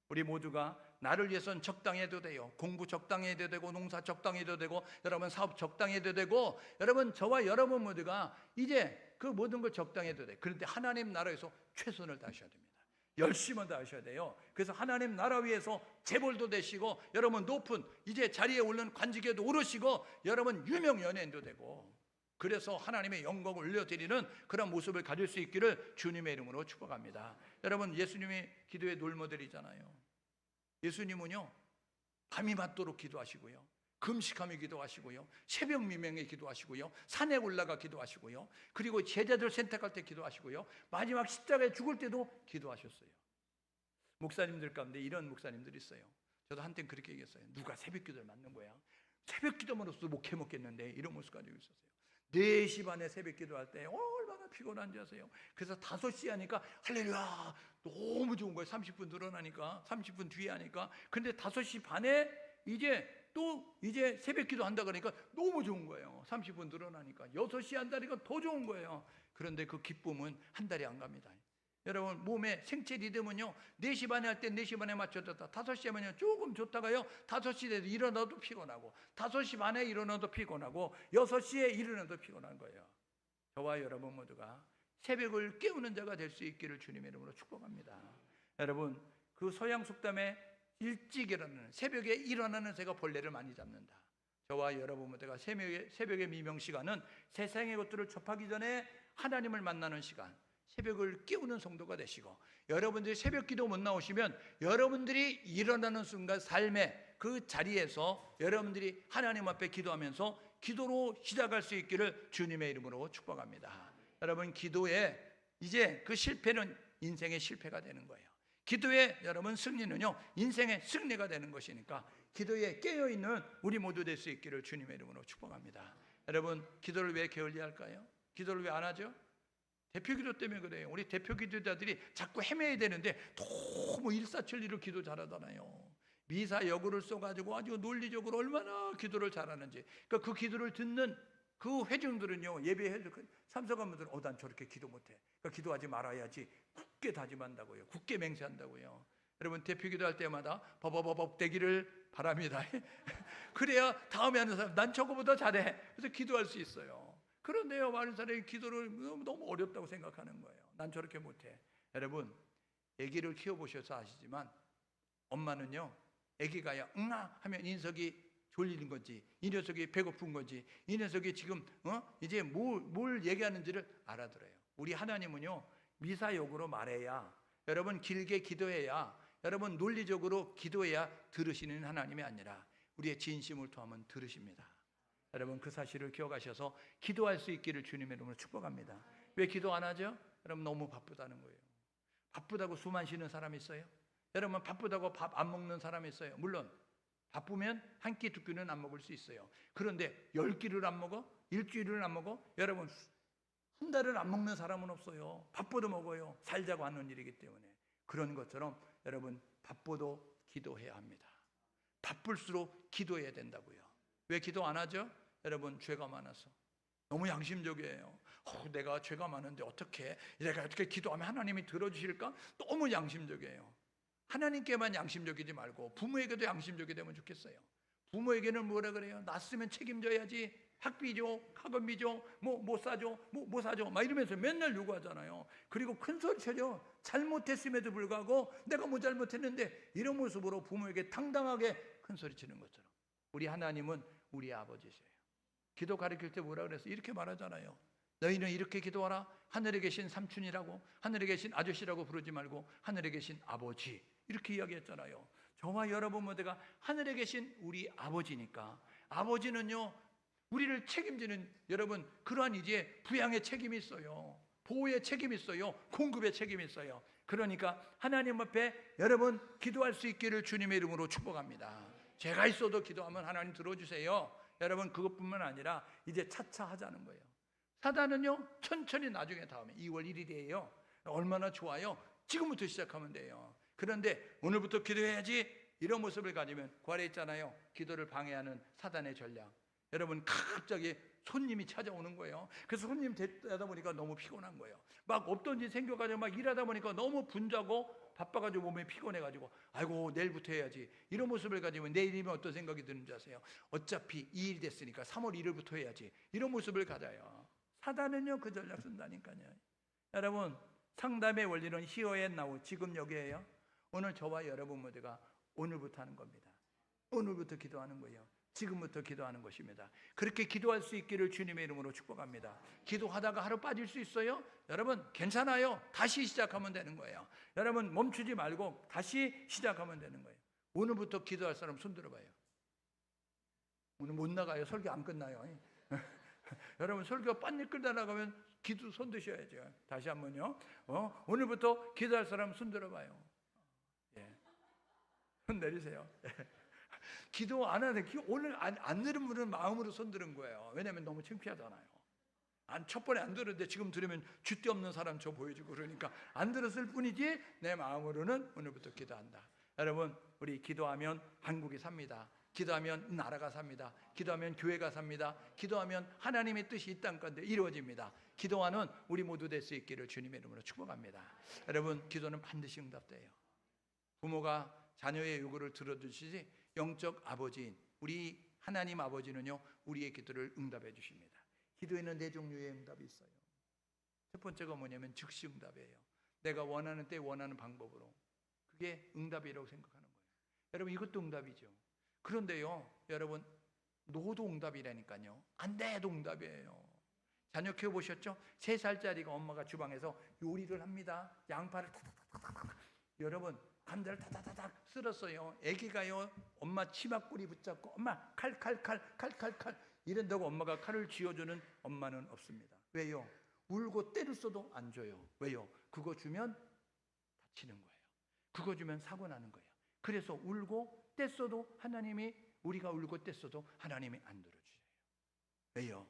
우리 모두가 나를 위해서는 적당히 해도 돼요. 공부 적당히 해도 되고, 농사 적당히 해도 되고, 여러분 사업 적당히 해도 되고, 여러분 저와 여러분 모두가 이제 그 모든 걸 적당히 해도 돼요. 그런데 하나님 나라에서 최선을 다하셔야 됩니다. 열심히 다하셔야 돼요. 그래서 하나님 나라 위해서 재벌도 되시고, 여러분 높은 이제 자리에 오른 관직에도 오르시고, 여러분 유명 연예인도 되고, 그래서 하나님의 영광을 올려드리는 그런 모습을 가질 수 있기를 주님의 이름으로 축복합니다. 여러분 예수님이 기도의 롤모델이잖아요. 예수님은요 밤이 맞도록 기도하시고요, 금식하며 기도하시고요, 새벽 미명에 기도하시고요, 산에 올라가 기도하시고요, 그리고 제자들 선택할 때 기도하시고요, 마지막 십자가에 죽을 때도 기도하셨어요. 목사님들 가운데 이런 목사님들이 있어요. 저도 한땐 그렇게 얘기했어요. 누가 새벽 기도를 맞는 거야? 새벽 기도만으로도 목해 먹겠는데, 이런 모습 가지고 있었어요. 4시 반에 새벽 기도할 때 얼마나 피곤한지 아세요? 그래서 5시 하니까 할렐루야 너무 좋은 거예요. 30분 늘어나니까, 30분 뒤에 하니까. 근데 5시 반에 이제 새벽 기도 한다 그러니까 너무 좋은 거예요. 30분 늘어나니까. 6시 한다니까 더 좋은 거예요. 그런데 그 기쁨은 한 달이 안 갑니다. 여러분 몸의 생체 리듬은요 4시 반에 할 때 4시 반에 맞춰졌다, 5시 하면요 조금 좋다가요 5시 돼도 일어나도 피곤하고, 5시 반에 일어나도 피곤하고, 6시에 일어나도 피곤한 거예요. 저와 여러분 모두가 새벽을 깨우는 자가 될 수 있기를 주님의 이름으로 축복합니다. 여러분 그 서양 속담에 일찍 일어나는, 새벽에 일어나는 새가 벌레를 많이 잡는다. 저와 여러분 모두가 새벽의 미명 시간은 세상의 것들을 접하기 전에 하나님을 만나는 시간, 새벽을 깨우는 성도가 되시고, 여러분들이 새벽 기도 못 나오시면 여러분들이 일어나는 순간 삶의 그 자리에서 여러분들이 하나님 앞에 기도하면서 기도로 시작할 수 있기를 주님의 이름으로 축복합니다. 여러분 기도에 이제 그 실패는 인생의 실패가 되는 거예요. 기도의 여러분 승리는요 인생의 승리가 되는 것이니까 기도에 깨어있는 우리 모두 될 수 있기를 주님의 이름으로 축복합니다. 여러분 기도를 왜 게을리 할까요? 기도를 왜 안 하죠? 대표기도 때문에 그래요. 우리 대표기도자들이 자꾸 헤매야 되는데 너무 일사천리로 기도 잘하잖아요. 미사 여구를 써가지고 아주 논리적으로 얼마나 기도를 잘하는지. 그러니까 그 기도를 듣는 그 회중들은요, 예배해 참석한 분들은 난 저렇게 기도 못해. 그러니까 기도하지 말아야지. 굳게 다짐한다고요. 굳게 맹세한다고요. 여러분 대표기도 할 때마다 버버버벅 되기를 바랍니다. 그래야 다음에 하는 사람 난 저거보다 잘해. 그래서 기도할 수 있어요. 그런데요 많은 사람이 기도를 너무 어렵다고 생각하는 거예요. 난 저렇게 못해. 여러분 아기를 키워보셔서 아시지만 엄마는요 아기가요 응아 하면 이 녀석이 졸리는 건지, 이 녀석이 배고픈 건지, 이 녀석이 지금 이제 뭘 얘기하는지를 알아들어요. 우리 하나님은요 미사역으로 말해야, 여러분 길게 기도해야, 여러분 논리적으로 기도해야 들으시는 하나님이 아니라 우리의 진심을 통하면 들으십니다. 여러분 그 사실을 기억하셔서 기도할 수 있기를 주님의 이름으로 축복합니다. 왜 기도 안 하죠? 여러분 너무 바쁘다는 거예요. 바쁘다고 숨 안 쉬는 사람이 있어요? 여러분 바쁘다고 밥 안 먹는 사람이 있어요? 물론 바쁘면 한 끼 두 끼는 안 먹을 수 있어요. 그런데 10끼를 안 먹어? 일주일을 안 먹어? 여러분 한 달을 안 먹는 사람은 없어요. 바빠도 먹어요. 살자고 하는 일이기 때문에. 그런 것처럼 여러분 바빠도 기도해야 합니다. 바쁠수록 기도해야 된다고요. 왜 기도 안 하죠? 여러분 죄가 많아서. 너무 양심적이에요. 내가 죄가 많은데 내가 어떻게 기도하면 하나님이 들어주실까? 너무 양심적이에요. 하나님께만 양심적이지 말고 부모에게도 양심적이 되면 좋겠어요. 부모에게는 뭐라 그래요? 낳았으면 책임져야지. 학비 줘, 학원비 줘, 뭐 사줘, 뭐 사줘 막 이러면서 맨날 요구하잖아요. 그리고 큰 소리 쳐죠. 잘못했음에도 불구하고 내가 뭐 잘못했는데, 이런 모습으로 부모에게 당당하게 큰 소리 치는 것처럼 우리 하나님은 우리 아버지세요. 기도 가르칠 때 뭐라 그래서 이렇게 말하잖아요. 너희는 이렇게 기도하라. 하늘에 계신 삼촌이라고, 하늘에 계신 아저씨라고 부르지 말고 하늘에 계신 아버지, 이렇게 이야기했잖아요. 저와 여러분 모두가 하늘에 계신 우리 아버지니까, 아버지는요 우리를 책임지는 여러분 그러한 이제 부양의 책임이 있어요. 보호의 책임이 있어요. 공급의 책임이 있어요. 그러니까 하나님 앞에 여러분 기도할 수 있기를 주님의 이름으로 축복합니다. 제가 있어도 기도하면 하나님 들어주세요. 여러분 그것뿐만 아니라 이제 차차 하자는 거예요. 사단은요 천천히 나중에 다음에 2월 1일이에요. 얼마나 좋아요. 지금부터 시작하면 돼요. 그런데 오늘부터 기도해야지 이런 모습을 가지면 괄에 있잖아요. 기도를 방해하는 사단의 전략. 여러분 갑자기 손님이 찾아오는 거예요. 그래서 손님 대하다 보니까 너무 피곤한 거예요. 막 없던 일 생겨가지고 막 일하다 보니까 너무 분주하고 바빠가지고 몸이 피곤해가지고 아이고 내일부터 해야지 이런 모습을 가지면 내일이면 어떤 생각이 드는지 아세요? 어차피 이 일이 됐으니까 3월 1일부터 해야지 이런 모습을 가져요. 사단은요 그 전략 쓴다니까요. 여러분 상담의 원리는 히어앤 나우 지금 여기에요. 오늘 저와 여러분 모두가 오늘부터 하는 겁니다. 오늘부터 기도하는 거예요. 지금부터 기도하는 것입니다. 그렇게 기도할 수 있기를 주님의 이름으로 축복합니다. 기도하다가 하루 빠질 수 있어요? 여러분 괜찮아요. 다시 시작하면 되는 거예요. 여러분 멈추지 말고 다시 시작하면 되는 거예요. 오늘부터 기도할 사람 손 들어봐요. 오늘 못 나가요. 설교 안 끝나요. 여러분 설교 빨리 끝나가면 기도 손 드셔야죠. 다시 한번요. 오늘부터 기도할 사람 손 들어봐요. 예. 손 내리세요. 기도 안 하는데 오늘 안 들은 분은 마음으로 손 들은 거예요. 왜냐하면 너무 창피하잖아요. 첫 번에 안 들었는데 지금 들으면 줏대 없는 사람 저 보여주고 그러니까 안 들었을 뿐이지 내 마음으로는 오늘부터 기도한다. 여러분 우리 기도하면 한국이 삽니다. 기도하면 나라가 삽니다. 기도하면 교회가 삽니다. 기도하면 하나님의 뜻이 이 땅 가운데 이루어집니다. 기도하는 우리 모두 될 수 있기를 주님의 이름으로 축복합니다. 여러분 기도는 반드시 응답돼요. 부모가 자녀의 요구를 들어주시지 영적 아버지인 우리 하나님 아버지는요 우리의 기도를 응답해 주십니다. 기도에는 네 종류의 응답이 있어요. 첫 번째가 뭐냐면 즉시 응답이에요. 내가 원하는 때 원하는 방법으로. 그게 응답이라고 생각하는 거예요. 여러분 이것도 응답이죠. 그런데요 여러분 노도 응답이라니까요. 안 돼도 응답이에요. 자녀 키워보셨죠? 3살짜리가 엄마가 주방에서 요리를 합니다. 양파를 타닥타닥 여러분 감자를 타닥타닥 쓸었어요. 애기가요 엄마 치마꼬리 붙잡고 엄마 칼칼칼 이런다고 엄마가 칼을 쥐어주는 엄마는 없습니다. 왜요? 울고 때를 써도 안 줘요. 왜요? 그거 주면 다치는 거예요. 그거 주면 사고 나는 거예요. 그래서 울고 때 써도 하나님이 우리가 울고 때 써도 하나님이 안 들어주세요. 왜요?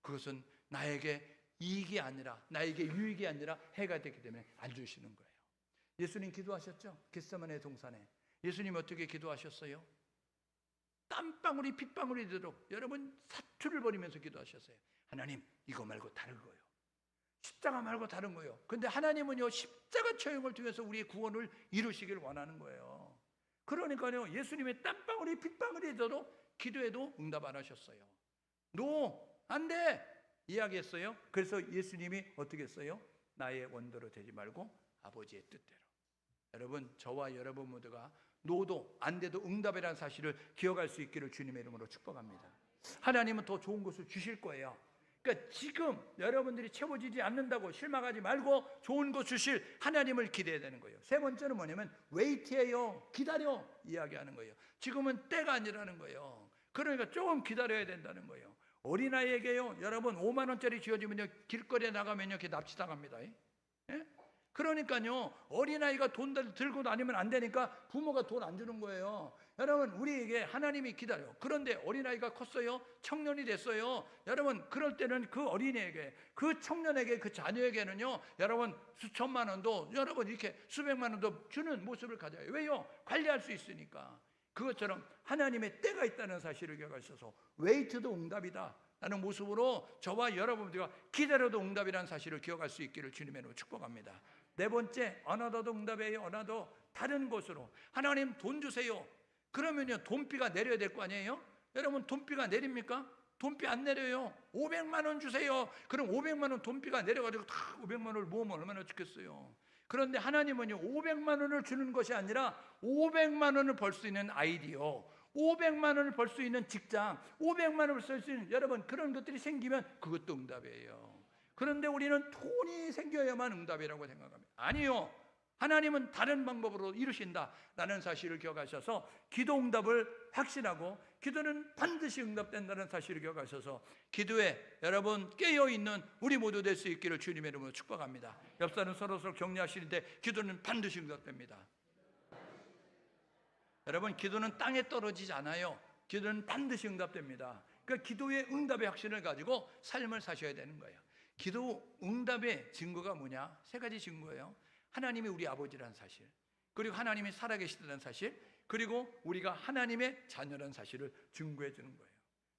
그것은 나에게 이익이 아니라 나에게 유익이 아니라 해가 되기 때문에 안 주시는 거예요. 예수님 기도하셨죠? 겟세마네 동산에 예수님 어떻게 기도하셨어요? 땀방울이 핏방울이 되도록 여러분 사투를 벌이면서 기도하셨어요. 하나님 이거 말고 다른 거요. 십자가 말고 다른 거요. 근데 하나님은요 십자가 처형을 통해서 우리의 구원을 이루시길 원하는 거예요. 그러니까요 예수님의 땀방울이 핏방울이 되도록 기도해도 응답 안 하셨어요. 노! 안 돼! 이야기했어요. 그래서 예수님이 어떻게 했어요? 나의 원대로 되지 말고 아버지의 뜻대로. 여러분 저와 여러분 모두가 노도 안 돼도 응답이라는 사실을 기억할 수 있기를 주님의 이름으로 축복합니다. 하나님은 더 좋은 것을 주실 거예요. 그러니까 지금 여러분들이 채워지지 않는다고 실망하지 말고 좋은 것 주실 하나님을 기대해야 되는 거예요. 세 번째는 뭐냐면 웨이트예요. 기다려 이야기하는 거예요. 지금은 때가 아니라는 거예요. 그러니까 조금 기다려야 된다는 거예요. 어린아이에게요 여러분 5만 원짜리 쥐어주면요 길거리에 나가면요 이렇게 납치당합니다. 예? 그러니까요 어린아이가 돈 들고 다니면 안 되니까 부모가 돈 안 주는 거예요. 여러분 우리에게 하나님이 기다려. 그런데 어린아이가 컸어요. 청년이 됐어요. 여러분 그럴 때는 그 어린이에게 그 청년에게 그 자녀에게는요 여러분 수천만 원도 여러분 이렇게 수백만 원도 주는 모습을 가져요. 왜요? 관리할 수 있으니까. 그것처럼 하나님의 때가 있다는 사실을 기억하셔서 웨이트도 응답이다 라는 모습으로 저와 여러분들과 기다려도 응답이라는 사실을 기억할 수 있기를 주님의 이름으로 축복합니다. 네 번째 언어도 응답이에요. 언어도 다른 곳으로 하나님 돈 주세요. 그러면요 돈비가 내려야 될 거 아니에요? 여러분 돈비가 내립니까? 돈비 안 내려요. 500만 원 주세요. 그럼 500만 원 돈비가 내려가지고 다 500만 원을 모으면 얼마나 좋겠어요. 그런데 하나님은요 500만 원을 주는 것이 아니라 500만 원을 벌 수 있는 아이디어 500만 원을 벌 수 있는 직장 500만 원을 벌 수 있는 여러분 그런 것들이 생기면 그것도 응답이에요. 그런데 우리는 돈이 생겨야만 응답이라고 생각합니다. 아니요. 하나님은 다른 방법으로 이루신다라는 사실을 기억하셔서 기도 응답을 확신하고 기도는 반드시 응답된다는 사실을 기억하셔서 기도에 여러분 깨어있는 우리 모두 될 수 있기를 주님의 이름으로 축복합니다. 옆사는 서로서로 격려하시는데 기도는 반드시 응답됩니다. 여러분, 기도는 땅에 떨어지지 않아요. 기도는 반드시 응답됩니다. 그러니까 기도의 응답의 확신을 가지고 삶을 사셔야 되는 거예요. 기도 응답의 증거가 뭐냐? 세 가지 증거예요. 하나님이 우리 아버지라는 사실, 그리고 하나님이 살아계시다는 사실, 그리고 우리가 하나님의 자녀라는 사실을 증거해 주는 거예요.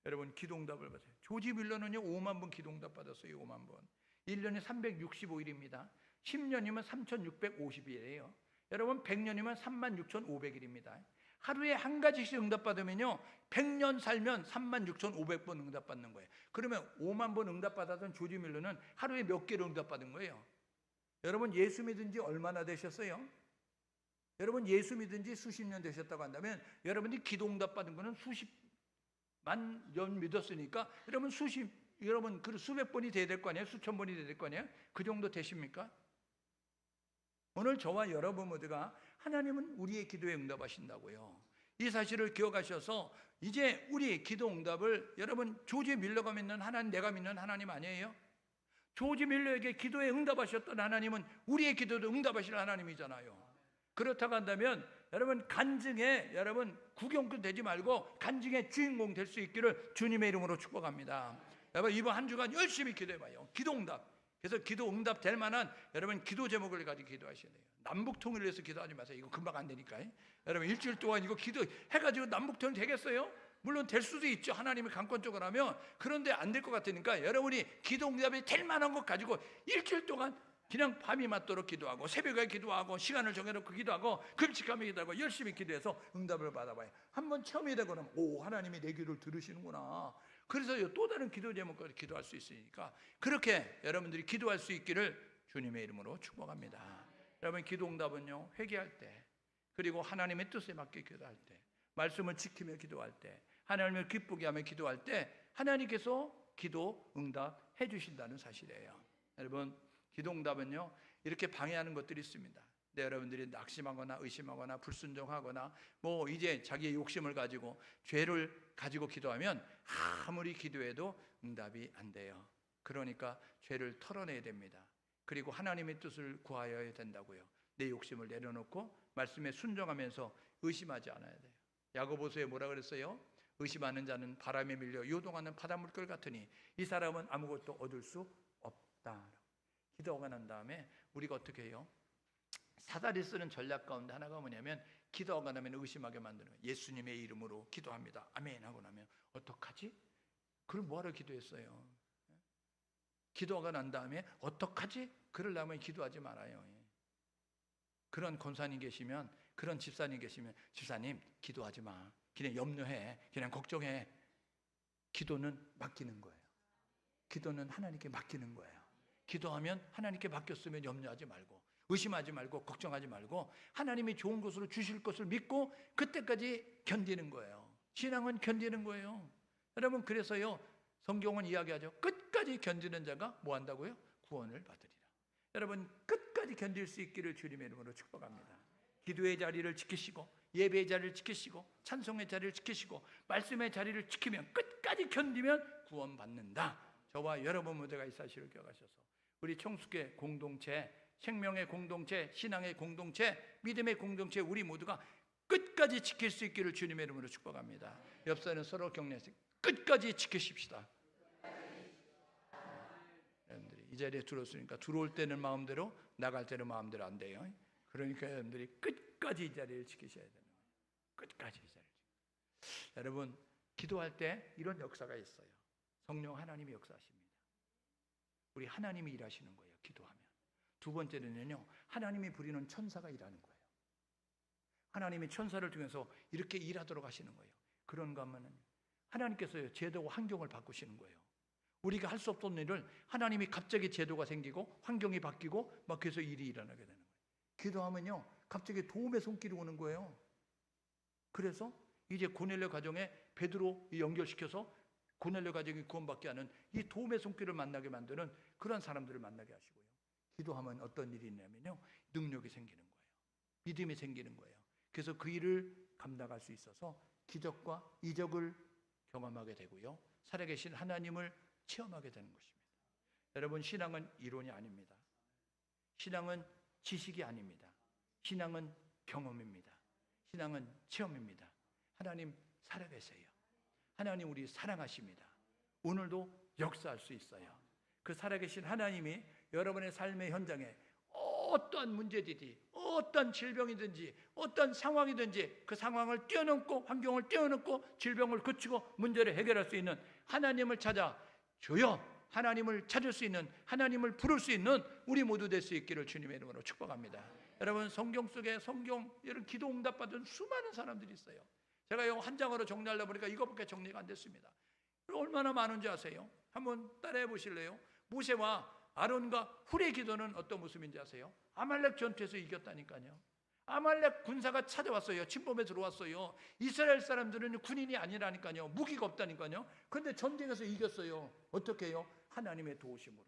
여러분, 기도 응답을 받아요. 조지 밀러는요 5만 번 기도 응답 받았어요. 5만 번. 1년에 365일입니다 10년이면 3650일이에요 여러분, 100년이면 36,500일입니다 하루에 한 가지씩 응답받으면요 100년 살면 36,500번 응답받는 거예요. 그러면 5만 번 응답받았던 조지 밀러는 하루에 몇 개를 응답받은 거예요? 여러분, 예수 믿은 지 얼마나 되셨어요? 여러분, 예수 믿은 지 수십 년 되셨다고 한다면 여러분이 기도 응답받은 거는 수십만 년 믿었으니까 여러분 여러분 그 수백 번이 돼야 될 거 아니에요? 수천 번이 돼야 될 거 아니에요? 그 정도 되십니까? 오늘 저와 여러분 모두가 하나님은 우리의 기도에 응답하신다고요. 이 사실을 기억하셔서 이제 우리 기도 응답을 여러분 조지 밀러가 믿는 하나님, 내가 믿는 하나님 아니에요? 조지 밀러에게 기도에 응답하셨던 하나님은 우리의 기도도 응답하시는 하나님이잖아요. 그렇다고 한다면 여러분 간증에 여러분 구경꾼 되지 말고 간증의 주인공 될 수 있기를 주님의 이름으로 축복합니다. 여러분, 이번 한 주간 열심히 기도해봐요. 기도 응답. 그래서 기도 응답 될 만한 여러분 기도 제목을 가지고 기도하셔야 돼요. 남북 통일을 위해서 기도하지 마세요. 이거 금방 안 되니까. 여러분, 일주일 동안 이거 기도해가지고 남북 통일 되겠어요? 물론 될 수도 있죠. 하나님이 강권적으로 하면. 그런데 안 될 것 같으니까 여러분이 기도 응답이 될 만한 것 가지고 일주일 동안 그냥 밤이 맞도록 기도하고 새벽에 기도하고 시간을 정해놓고 기도하고 금식하며 기도하고 열심히 기도해서 응답을 받아봐요. 한번 체험이 되고 나면 오, 하나님이 내 기도를 들으시는구나. 그래서 또 다른 기도 제목까지 기도할 수 있으니까 그렇게 여러분들이 기도할 수 있기를 주님의 이름으로 축복합니다. 여러분, 기도 응답은요 회개할 때, 그리고 하나님의 뜻에 맞게 기도할 때, 말씀을 지키며 기도할 때, 하나님을 기쁘게 하며 기도할 때 하나님께서 기도 응답해 주신다는 사실이에요. 여러분, 기도 응답은요 이렇게 방해하는 것들이 있습니다. 네, 여러분들이 낙심하거나 의심하거나 불순종하거나 뭐 이제 자기의 욕심을 가지고 죄를 가지고 기도하면 아무리 기도해도 응답이 안 돼요. 그러니까 죄를 털어내야 됩니다. 그리고 하나님의 뜻을 구하여야 된다고요. 내 욕심을 내려놓고 말씀에 순종하면서 의심하지 않아야 돼요. 야고보서에 뭐라 그랬어요? 의심하는 자는 바람에 밀려 요동하는 바닷물결 같으니 이 사람은 아무것도 얻을 수 없다. 기도가 난 다음에 우리가 어떻게 해요? 사다리 쓰는 전략 가운데 하나가 뭐냐면 기도하고 나면 의심하게 만드는 거예요. 예수님의 이름으로 기도합니다. 아멘 하고 나면 어떡하지? 그걸 뭐하러 기도했어요? 기도가 난 다음에 어떡하지? 그러려면 기도하지 말아요. 그런 권사님 계시면, 그런 집사님 계시면 집사님 기도하지 마. 그냥 염려해. 그냥 걱정해. 기도는 맡기는 거예요. 기도는 하나님께 맡기는 거예요. 기도하면 하나님께 맡겼으면 염려하지 말고 의심하지 말고 걱정하지 말고 하나님이 좋은 것으로 주실 것을 믿고 그때까지 견디는 거예요. 신앙은 견디는 거예요. 여러분, 그래서요 성경은 이야기하죠. 끝까지 견디는 자가 뭐 한다고요? 구원을 받으리라. 여러분, 끝까지 견딜 수 있기를 주님의 이름으로 축복합니다. 기도의 자리를 지키시고 예배의 자리를 지키시고 찬송의 자리를 지키시고 말씀의 자리를 지키면 끝까지 견디면 구원받는다. 저와 여러분 모두가 이 사실을 기억하셔서 우리 청숙의 공동체, 생명의 공동체, 신앙의 공동체, 믿음의 공동체 우리 모두가 끝까지 지킬 수 있기를 주님의 이름으로 축복합니다. 옆사는 서로 격려해서 끝까지 지키십시다. 여러분들이 이 자리에 들어왔으니까 들어올 때는 마음대로, 나갈 때는 마음대로 안 돼요. 그러니까 여러분들이 끝까지 이 자리를 지키셔야 되는 거예요. 끝까지 이 자리를. 여러분, 기도할 때 이런 역사가 있어요. 성령 하나님이 역사하십니다. 우리 하나님이 일하시는 거예요. 기도하면. 두 번째는요, 하나님이 부리는 천사가 일하는 거예요. 하나님이 천사를 통해서 이렇게 일하도록 하시는 거예요. 그런가 하면은 하나님께서 제도와 환경을 바꾸시는 거예요. 우리가 할 수 없던 일을 하나님이 갑자기 제도가 생기고 환경이 바뀌고 막 그래서 일이 일어나게 되는 거예요. 기도하면요 갑자기 도움의 손길이 오는 거예요. 그래서 이제 고넬료 가정에 베드로 연결시켜서 고넬료 가정이 구원받게 하는 이 도움의 손길을 만나게 만드는 그런 사람들을 만나게 하시고요. 기도하면 어떤 일이 있냐면요, 능력이 생기는 거예요. 믿음이 생기는 거예요. 그래서 그 일을 감당할 수 있어서 기적과 이적을 경험하게 되고요, 살아계신 하나님을 체험하게 되는 것입니다. 여러분, 신앙은 이론이 아닙니다. 신앙은 지식이 아닙니다. 신앙은 경험입니다. 신앙은 체험입니다. 하나님 살아계세요. 하나님 우리 사랑하십니다. 오늘도 역사할 수 있어요. 그 살아계신 하나님이 여러분의 삶의 현장에 어떠한 문제든지, 어떤 질병이든지, 어떤 상황이든지 그 상황을 뛰어넘고, 환경을 뛰어넘고, 질병을 그치고 문제를 해결할 수 있는 하나님을 찾아 주여 하나님을 찾을 수 있는, 하나님을 부를 수 있는 우리 모두 될 수 있기를 주님의 이름으로 축복합니다. 여러분, 성경 속에 이런 기도 응답받은 수많은 사람들이 있어요. 제가 이거 한 장으로 정리하려다 보니까 이것밖에 정리가 안 됐습니다. 얼마나 많은지 아세요? 한번 따라해 보실래요? 모세와 아론과 훌의 기도는 어떤 모습인지 아세요? 아말렉 전투에서 이겼다니까요. 아말렉 군사가 찾아왔어요. 침범에 들어왔어요. 이스라엘 사람들은 군인이 아니라니까요. 무기가 없다니까요. 그런데 전쟁에서 이겼어요. 어떻게 해요? 하나님의 도우심으로.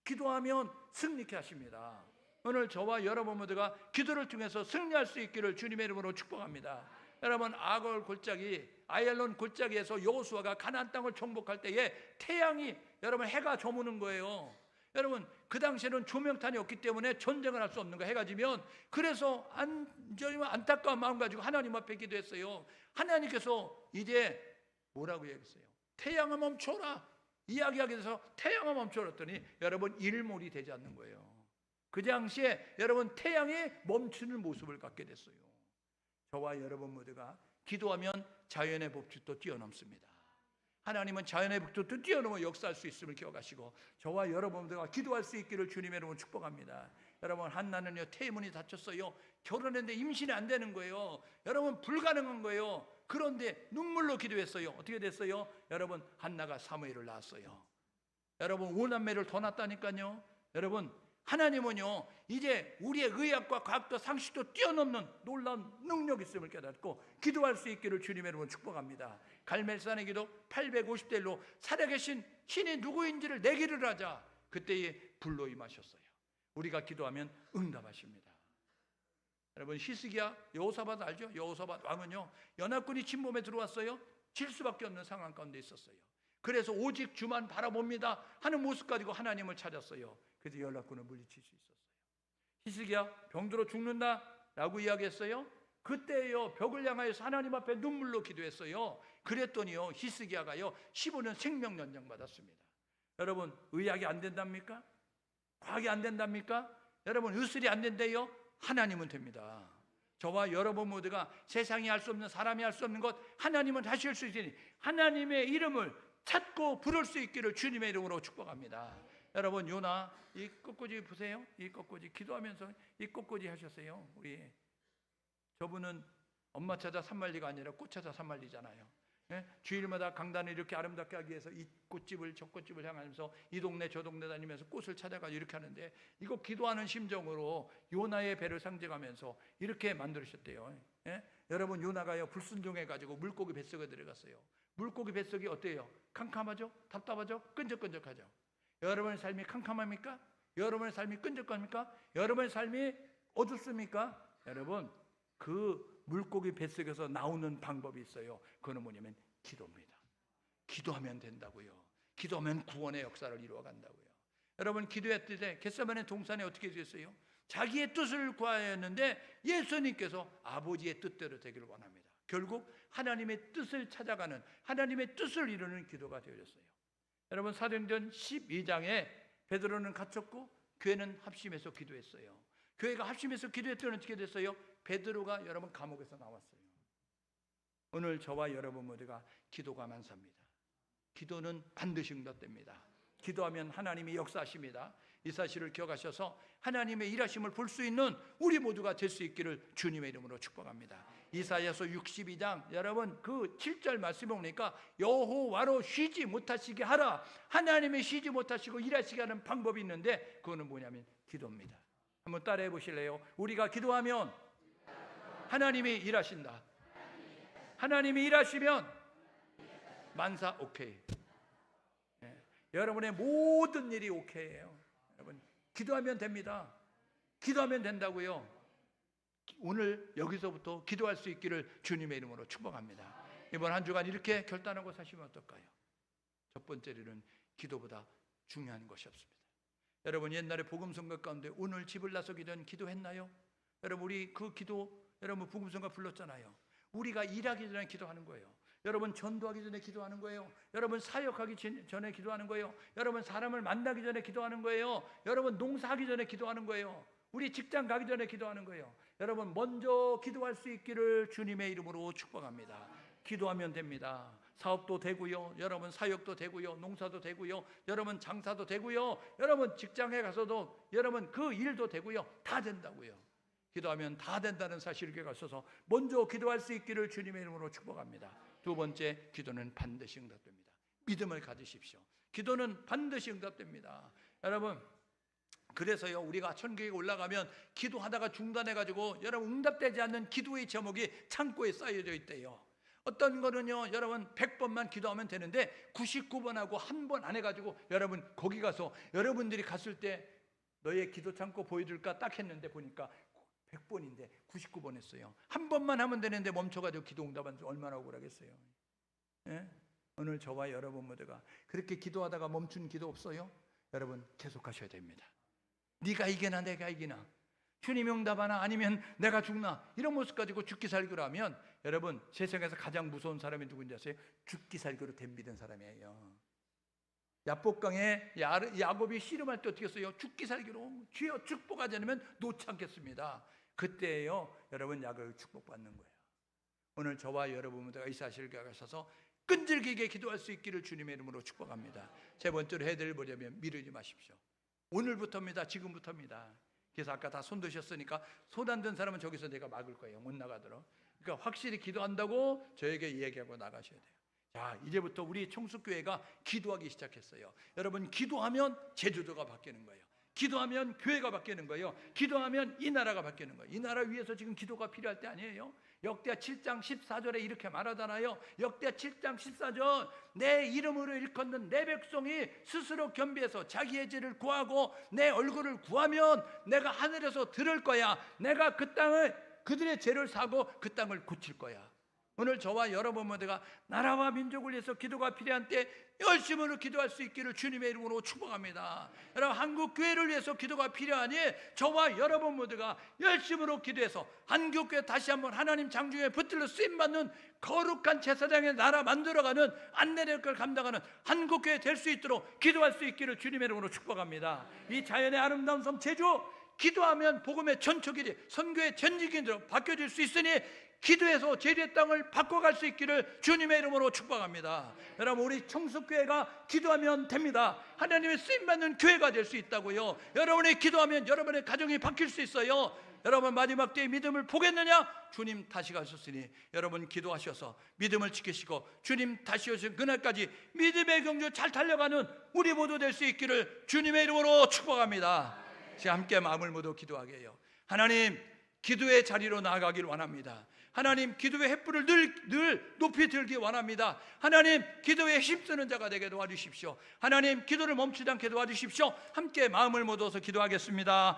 기도하면 승리케 하십니다. 오늘 저와 여러분 모두가 기도를 통해서 승리할 수 있기를 주님의 이름으로 축복합니다. 여러분, 아골 골짜기, 아얄론 골짜기에서 여호수아가 가나안 땅을 정복할 때에 태양이, 여러분, 해가 저무는 거예요. 여러분, 그 당시에는 조명탄이 없기 때문에 전쟁을 할 수 없는 거예요. 해가 지면. 그래서 안타까운 마음 가지고 하나님 앞에 기도했어요. 하나님께서 이제 뭐라고 얘기했어요? 태양아 멈춰라 이야기하게 돼서 태양아 멈춰랐더니 여러분, 일몰이 되지 않는 거예요. 그 당시에 여러분, 태양이 멈추는 모습을 갖게 됐어요. 저와 여러분 모두가 기도하면 자연의 법칙도 뛰어넘습니다. 하나님은 자연의 법칙도 뛰어넘어 역사할 수 있음을 기억하시고, 저와 여러분 모두가 기도할 수 있기를 주님의 이름으로 축복합니다. 여러분, 한나는요, 태문이 닫혔어요. 결혼했는데 임신이 안 되는 거예요. 여러분, 불가능한 거예요. 그런데 눈물로 기도했어요. 어떻게 됐어요? 여러분, 한나가 사무엘을 낳았어요. 여러분, 5남매를 더 낳았다니까요. 여러분, 하나님은요, 이제 우리의 의학과 과학도 상식도 뛰어넘는 놀라운 능력이 있음을 깨닫고 기도할 수 있기를 주님의 이름으로 축복합니다. 갈멜산의 기도 850대 1로 살아계신 신이 누구인지를 내기를 하자. 그때에 불로 임하셨어요. 우리가 기도하면 응답하십니다. 여러분, 히스기야, 여호사밧 알죠? 여호사밧 왕은요, 연합군이 침범에 들어왔어요. 질 수밖에 없는 상황 가운데 있었어요. 그래서 오직 주만 바라봅니다 하는 모습 가지고 하나님을 찾았어요. 그래서 연합군을 물리칠 수 있었어요. 히스기야, 병들어 죽는다라고 이야기했어요. 그때요, 벽을 향하여서 하나님 앞에 눈물로 기도했어요. 그랬더니요, 히스기야가요 15년 생명 연장 받았습니다. 여러분, 의학이 안 된답니까? 과학이 안 된답니까? 여러분, 의술이 안 된대요? 하나님은 됩니다. 저와 여러분 모두가 세상이 할 수 없는, 사람이 할 수 없는 것 하나님은 하실 수 있으니 하나님의 이름을 찾고 부를 수 있기를 주님의 이름으로 축복합니다. 여러분, 요나 이 꽃꽂이 보세요. 이 꽃꽂이 기도하면서 이 꽃꽂이 하셨어요. 우리 저분은 엄마 찾아 산말리가 아니라 꽃 찾아 산말리잖아요. 예? 주일마다 강단을 이렇게 아름답게 하기 위해서 이 꽃집을 저 꽃집을 향하면서 이 동네 저 동네 다니면서 꽃을 찾아가지고 이렇게 하는데, 이거 기도하는 심정으로 요나의 배를 상징하면서 이렇게 만들으셨대요. 예? 여러분, 요나가요 불순종해가지고 물고기 뱃속에 들어갔어요. 물고기 뱃속이 어때요? 캄캄하죠? 답답하죠? 끈적끈적하죠? 여러분의 삶이 캄캄합니까? 여러분의 삶이 끈적합니까? 여러분의 삶이 어둡습니까? 여러분, 그 물고기 뱃속에서 나오는 방법이 있어요. 그거는 뭐냐면 기도입니다. 기도하면 된다고요. 기도하면 구원의 역사를 이루어 간다고요. 여러분, 기도했을 때 겟세마네 동산에 어떻게 됐어요? 자기의 뜻을 구하였는데 예수님께서 아버지의 뜻대로 되기를 원합니다. 결국 하나님의 뜻을 찾아가는, 하나님의 뜻을 이루는 기도가 되어졌어요. 여러분, 사도행전 12장에 베드로는 갇혔고 교회는 합심해서 기도했어요. 교회가 합심해서 기도했더니 어떻게 됐어요? 베드로가 여러분 감옥에서 나왔어요. 오늘 저와 여러분 모두가 기도가 만삽니다. 기도는 반드시 응답됩니다. 기도하면 하나님이 역사하십니다. 이 사실을 기억하셔서 하나님의 일하심을 볼 수 있는 우리 모두가 될 수 있기를 주님의 이름으로 축복합니다. 이사야서 62장 여러분 그 7절 말씀에 보니까 여호와로 쉬지 못하시게 하라. 하나님이 쉬지 못하시고 일하시게 하는 방법이 있는데 그거는 뭐냐면 기도입니다. 한번 따라해 보실래요? 우리가 기도하면 하나님이 일하신다. 하나님이 일하시면 만사 오케이. 여러분의 모든 일이 오케이예요. 여러분, 기도하면 됩니다. 기도하면 된다고요. 오늘 여기서부터 기도할 수 있기를 주님의 이름으로 축복합니다. 이번 한 주간 이렇게 결단하고 사시면 어떨까요? 첫 번째로는 기도보다 중요한 것이 없습니다. 여러분, 옛날에 복음성가 가운데 오늘 집을 나서기 전 기도했나요? 여러분, 우리 그 기도, 여러분 복음성가 불렀잖아요. 우리가 일하기 전에 기도하는 거예요. 여러분, 전도하기 전에 기도하는 거예요. 여러분, 사역하기 전에 기도하는 거예요. 여러분, 사람을 만나기 전에 기도하는 거예요. 여러분, 농사하기 전에 기도하는 거예요. 우리 직장 가기 전에 기도하는 거예요. 여러분, 먼저 기도할 수 있기를 주님의 이름으로 축복합니다. 기도하면 됩니다. 사업도 되고요, 여러분 사역도 되고요, 농사도 되고요, 여러분 장사도 되고요, 여러분 직장에 가서도 여러분 그 일도 되고요, 다 된다고요. 기도하면 다 된다는 사실을 가셔서 먼저 기도할 수 있기를 주님의 이름으로 축복합니다. 두 번째, 기도는 반드시 응답됩니다. 믿음을 가지십시오. 기도는 반드시 응답됩니다. 여러분, 그래서요, 우리가 천국에 올라가면 기도하다가 중단해가지고 여러분 응답되지 않는 기도의 제목이 창고에 쌓여져 있대요. 어떤 거는요, 여러분 100번만 기도하면 되는데 99번하고 한 번 안 해가지고 여러분 거기 가서 여러분들이 갔을 때 너의 기도 창고 보여줄까 딱 했는데 보니까 100번인데 99번 했어요. 한 번만 하면 되는데 멈춰가지고 기도 응답한 지 얼마나 억울하겠어요. 예? 오늘 저와 여러분 모두가 그렇게 기도하다가 멈춘 기도 없어요? 여러분 계속하셔야 됩니다. 네가 이기나 내가 이기나, 주님 응답하나 아니면 내가 죽나, 이런 모습 가지고 죽기 살기로 하면 여러분 세상에서 가장 무서운 사람이 누군지 아세요? 죽기 살기로 덤비던 사람이에요. 야복강에 야곱이 씨름할 때 어떻게 했어요? 죽기 살기로 주여 축복하지 않으면 놓지 않겠습니다. 그때예요, 여러분 야곱이 축복받는 거예요. 오늘 저와 여러분 모두가 이 사실을 가셔서 끈질기게 기도할 수 있기를 주님의 이름으로 축복합니다. 세 번째로 해야 될 뭐냐면 미루지 마십시오. 오늘부터입니다. 지금부터입니다. 그래서 아까 다 손 드셨으니까 손 안 든 사람은 저기서 내가 막을 거예요. 못 나가도록. 그러니까 확실히 기도한다고 저에게 이야기하고 나가셔야 돼요. 자, 이제부터 우리 청숙교회가 기도하기 시작했어요. 여러분, 기도하면 제주도가 바뀌는 거예요. 기도하면 교회가 바뀌는 거예요. 기도하면 이 나라가 바뀌는 거예요. 이 나라 위해서 지금 기도가 필요할 때 아니에요? 역대하 7장 14절에 이렇게 말하잖아요. 역대하 7장 14절, 내 이름으로 일컫는 내 백성이 스스로 겸비해서 자기의 죄를 구하고 내 얼굴을 구하면 내가 하늘에서 들을 거야. 내가 그 땅을, 그들의 죄를 사고 그 땅을 고칠 거야. 오늘 저와 여러분 모두가 나라와 민족을 위해서 기도가 필요한 때 열심으로 기도할 수 있기를 주님의 이름으로 축복합니다. 여러분, 한국 교회를 위해서 기도가 필요하니 저와 여러분 모두가 열심으로 기도해서 한국 교회 다시 한번 하나님 장중에 붙들려 쓰임받는 거룩한 제사장의 나라 만들어가는 안내될 걸 감당하는 한국 교회 될 수 있도록 기도할 수 있기를 주님의 이름으로 축복합니다. 이 자연의 아름다운 섬 제주, 기도하면 복음의 전초길이 선교의 전지기로 바뀌어질 수 있으니 기도해서 제주의 땅을 바꿔갈 수 있기를 주님의 이름으로 축복합니다. 여러분, 우리 청숙교회가 기도하면 됩니다. 하나님의 쓰임받는 교회가 될 수 있다고요. 여러분이 기도하면 여러분의 가정이 바뀔 수 있어요. 여러분, 마지막 때의 믿음을 보겠느냐? 주님 다시 가셨으니 여러분 기도하셔서 믿음을 지키시고 주님 다시 오신 그날까지 믿음의 경주 잘 달려가는 우리 모두 될 수 있기를 주님의 이름으로 축복합니다. 제가 함께 마음을 모두 기도하게 해요. 하나님, 기도의 자리로 나아가길 원합니다. 하나님, 기도의 횃불을 늘 높이 들기 원합니다. 하나님, 기도에 힘쓰는 자가 되게 도와주십시오. 하나님, 기도를 멈추지 않게 도와주십시오. 함께 마음을 모아서 기도하겠습니다.